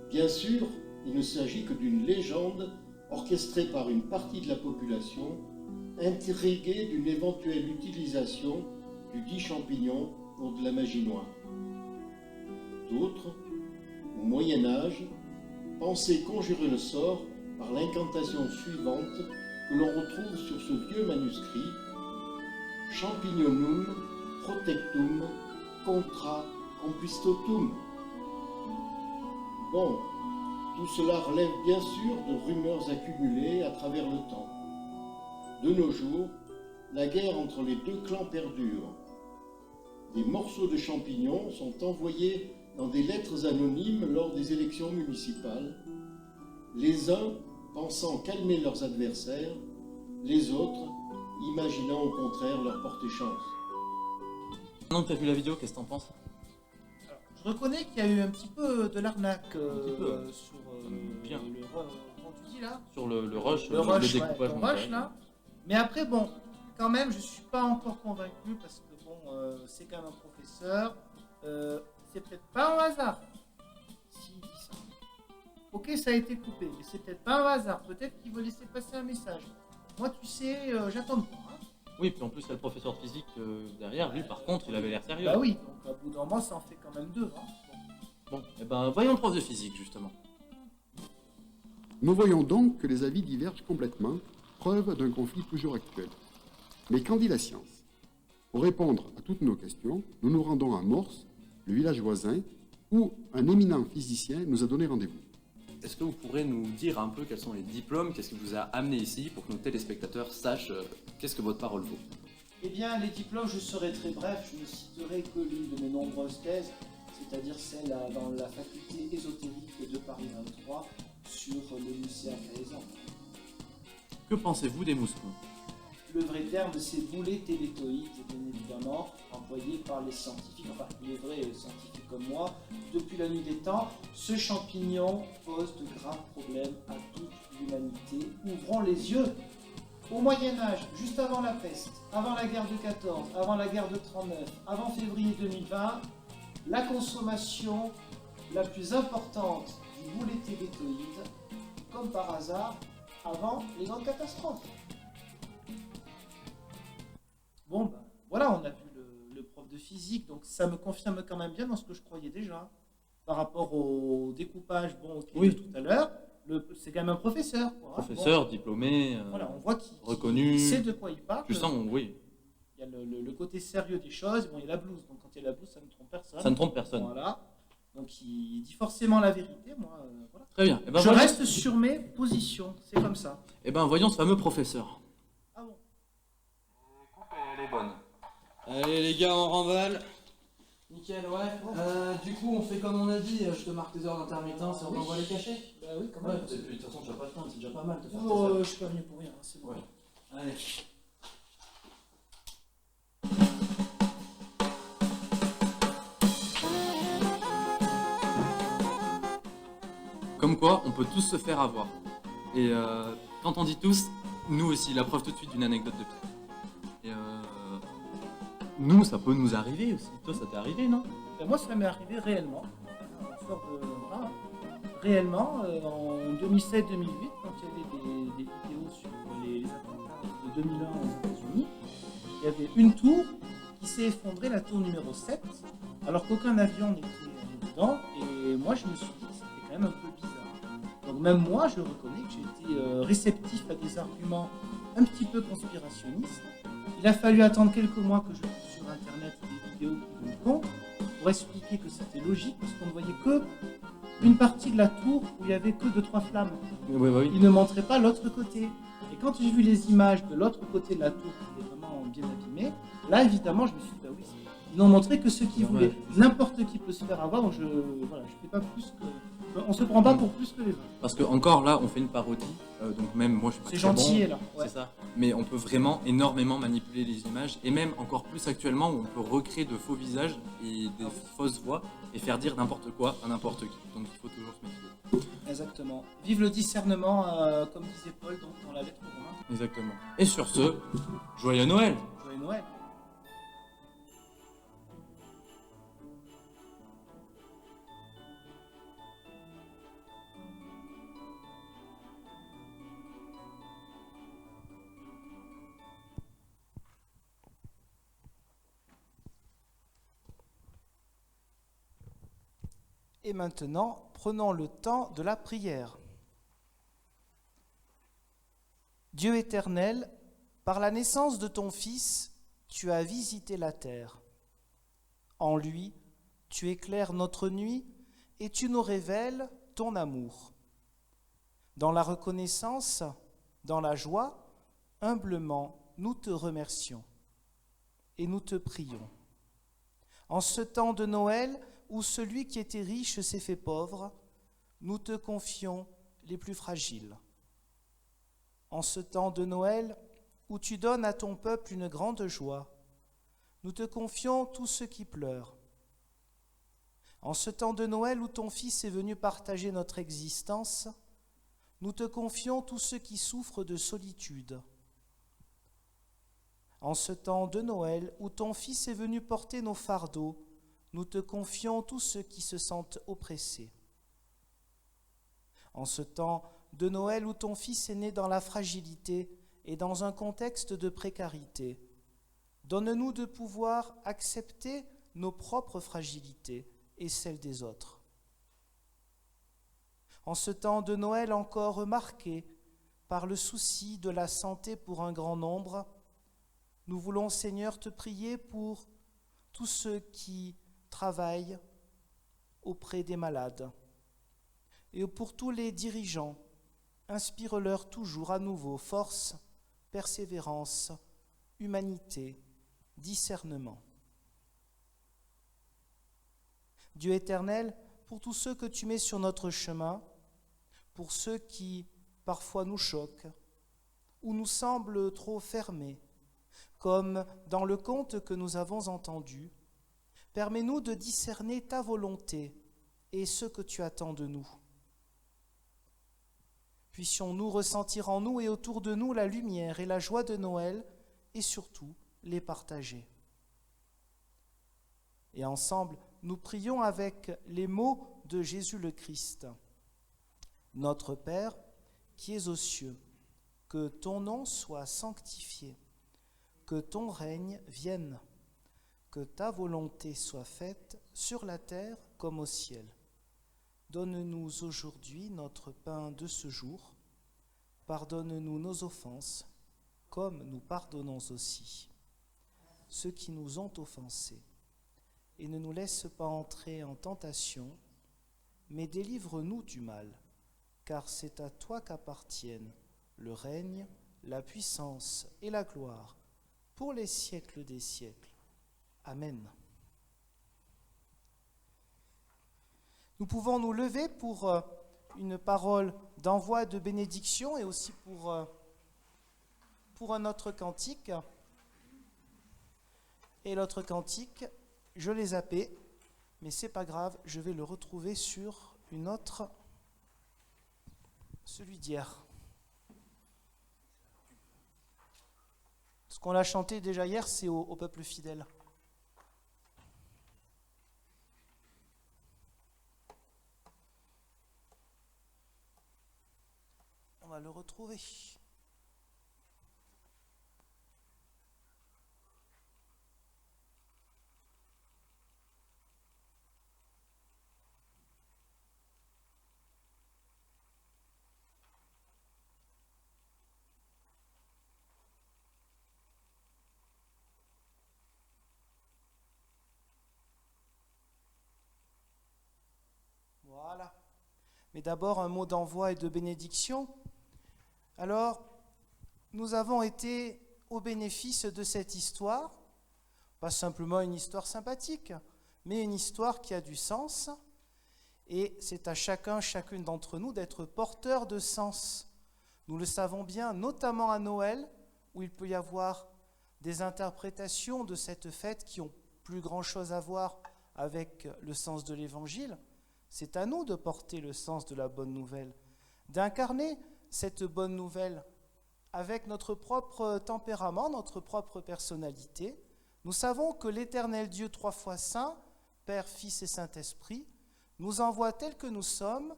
Bien sûr, il ne s'agit que d'une légende orchestrée par une partie de la population, intriguée d'une éventuelle utilisation du dit champignon pour de la magie noire. D'autres, au Moyen Âge, pensaient conjurer le sort par l'incantation suivante que l'on retrouve sur ce vieux manuscrit: Champignonum protectum contra compistotum. Bon, tout cela relève bien sûr de rumeurs accumulées à travers le temps. De nos jours, la guerre entre les deux clans perdure. Des morceaux de champignons sont envoyés dans des lettres anonymes lors des élections municipales, les uns pensant calmer leurs adversaires, les autres imaginant au contraire leur porter chance. Maintenant que tu as vu la vidéo, qu'est-ce que t'en penses? Alors, je reconnais qu'il y a eu un petit peu de l'arnaque petit peu, sur bien. comment tu dis là? Sur le rush, Le rush, le découpage. ouais, le rush là. Mais après, bon, quand même, je suis pas encore convaincu parce que bon, c'est quand même un professeur. C'est peut-être pas un hasard s'il dit ça. Ok, ça a été coupé, mais c'est peut-être pas un hasard. Peut-être qu'il veut laisser passer un message. Moi, tu sais, j'attends de voir. Hein. Oui, puis en plus, il y a le professeur de physique derrière. Lui, par contre, il avait l'air sérieux. Bah oui, donc à bout d'un moment, ça en fait quand même deux. Hein. Bon, et ben voyons le prof de physique, justement. Nous voyons donc que les avis divergent complètement, preuve d'un conflit toujours actuel. Mais qu'en dit la science? Pour répondre à toutes nos questions, nous nous rendons à Morse, le village voisin, où un éminent physicien nous a donné rendez-vous. Est-ce que vous pourrez nous dire un peu quels sont les diplômes, qu'est-ce qui vous a amené ici pour que nos téléspectateurs sachent qu'est-ce que votre parole vaut? Eh bien, les diplômes, je serai très bref. Je ne citerai que l'une de mes nombreuses thèses, c'est-à-dire celle dans la faculté ésotérique de Paris 23 sur le lycée Caësan. Que pensez-vous des mouscons? le vrai terme, c'est boulets télétoïdes, bien évidemment, employé par les scientifiques, enfin les vrais scientifiques comme moi. Depuis la nuit des temps, ce champignon pose de graves problèmes à toute l'humanité. Ouvrons les yeux. Au Moyen-Âge, juste avant la peste, avant la guerre de 14, avant la guerre de 39, avant février 2020, la consommation la plus importante du boulet télétoïde, comme par hasard, avant les grandes catastrophes. Bon, ben, voilà, on a vu le prof de physique, donc ça me confirme quand même bien dans ce que je croyais déjà, par rapport au découpage, bon, Oui. de tout à l'heure. C'est quand même un professeur. Quoi, hein. Professeur, Bon, diplômé, voilà, on voit qu'il reconnu. sait de quoi il parle. Tu sens, oui, Il y a le côté sérieux des choses. Bon, il y a la blouse, donc quand il y a la blouse, ça ne trompe personne. ça ne trompe personne. Voilà. Donc il dit forcément la vérité. Moi, voilà. Très bien. Eh ben, Je voyons- reste sur mes positions. C'est comme ça. Eh ben, voyons ce fameux professeur. Ah bon. Elle est bonne. Allez les gars, on remballe. Nickel, ouais. Du coup, on fait comme on a dit, je te marque tes heures d'intermittence et on t'envoie les cachets. Bah oui, quand Ouais, même. de toute façon, tu vas pas te plaindre, c'est déjà pas mal de faire Oh, ça. je suis pas venu pour rien. C'est bon. Ouais. Allez. Comme quoi, on peut tous se faire avoir. Et quand on dit tous, nous aussi, la preuve tout de suite d'une anecdote de Pierre. Et nous, ça peut nous arriver aussi. Toi, ça t'est arrivé, non? Ben, moi, ça m'est arrivé réellement. Voilà. Réellement, en 2007-2008, quand il y avait des vidéos sur les attentats de 2001 aux États-Unis, il y avait une tour qui s'est effondrée, la tour numéro 7, alors qu'aucun avion n'était dedans. Et moi, je me suis dit que c'était quand même un peu bizarre. Donc même moi, je reconnais que j'étais réceptif à des arguments un petit peu conspirationnistes. Il a fallu attendre quelques mois que je trouve sur Internet des vidéos qui vont contre pour expliquer que c'était logique, parce qu'on ne voyait que une partie de la tour où il n'y avait que 2-3 flammes. Oui. Il ne montrait pas l'autre côté. Et quand j'ai vu les images de l'autre côté de la tour qui était vraiment bien abîmée, là évidemment je me suis dit, bah oui, ils n'ont montré que ce qu'ils voulaient. N'importe qui peut se faire avoir, donc je fais pas plus que... On se prend pas pour plus que les autres. Parce que encore là, on fait une parodie, donc même moi je suis pas C'est très gentil bon, là. Ouais. c'est ça. Mais on peut vraiment énormément manipuler les images, et même encore plus actuellement où on peut recréer de faux visages et des fausses voix et faire dire n'importe quoi à n'importe qui. Donc il faut toujours se méfier. Exactement. Vive le discernement, comme disait Paul donc, dans la lettre aux Romains. Exactement. Et sur ce, joyeux Noël! Joyeux Noël. Et maintenant, prenons le temps de la prière. Dieu éternel, par la naissance de ton Fils, tu as visité la terre. En lui, tu éclaires notre nuit et tu nous révèles ton amour. Dans la reconnaissance, dans la joie, humblement, nous te remercions et nous te prions. En ce temps de Noël, où celui qui était riche s'est fait pauvre, nous te confions les plus fragiles. En ce temps de Noël, où tu donnes à ton peuple une grande joie, nous te confions tous ceux qui pleurent. En ce temps de Noël où ton Fils est venu partager notre existence, nous te confions tous ceux qui souffrent de solitude. En ce temps de Noël où ton Fils est venu porter nos fardeaux, nous te confions tous ceux qui se sentent oppressés. En ce temps de Noël où ton Fils est né dans la fragilité et dans un contexte de précarité, donne-nous de pouvoir accepter nos propres fragilités et celles des autres. En ce temps de Noël encore marqué par le souci de la santé pour un grand nombre, nous voulons, Seigneur, te prier pour tous ceux qui travaillent auprès des malades. Et pour tous les dirigeants, inspire-leur toujours à nouveau force, persévérance, humanité, discernement. Dieu éternel, pour tous ceux que tu mets sur notre chemin, pour ceux qui parfois nous choquent, ou nous semblent trop fermées, comme dans le conte que nous avons entendu. Permets-nous de discerner ta volonté et ce que tu attends de nous. Puissions-nous ressentir en nous et autour de nous la lumière et la joie de Noël et surtout les partager. Et ensemble, nous prions avec les mots de Jésus le Christ. Notre Père, qui es aux cieux, que ton nom soit sanctifié, que ton règne vienne, que ta volonté soit faite sur la terre comme au ciel. Donne-nous aujourd'hui notre pain de ce jour. Pardonne-nous nos offenses, comme nous pardonnons aussi ceux qui nous ont offensés. Et ne nous laisse pas entrer en tentation, mais délivre-nous du mal, car c'est à toi qu'appartiennent le règne, la puissance et la gloire, pour les siècles des siècles. Amen. Nous pouvons nous lever pour une parole d'envoi de bénédiction et aussi pour un autre cantique. Et l'autre cantique, je l'ai zappé, mais c'est pas grave, je vais le retrouver sur une autre, celui d'hier. Ce qu'on a chanté déjà hier, c'est au peuple fidèle. On va le retrouver. Voilà. Mais d'abord, un mot d'envoi et de bénédiction. Alors, nous avons été au bénéfice de cette histoire, pas simplement une histoire sympathique, mais une histoire qui a du sens. Et c'est à chacun, chacune d'entre nous d'être porteur de sens. Nous le savons bien, notamment à Noël, où il peut y avoir des interprétations de cette fête qui ont plus grand-chose à voir avec le sens de l'Évangile. C'est à nous de porter le sens de la bonne nouvelle, d'incarner cette bonne nouvelle avec notre propre tempérament, notre propre personnalité. Nous savons que l'Éternel Dieu, 3 fois saint, Père, Fils et Saint-Esprit, nous envoie tels que nous sommes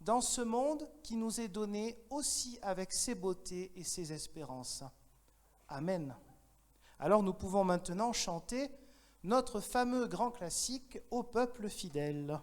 dans ce monde qui nous est donné aussi avec ses beautés et ses espérances. Amen. Alors nous pouvons maintenant chanter notre fameux grand classique « Au peuple fidèle ».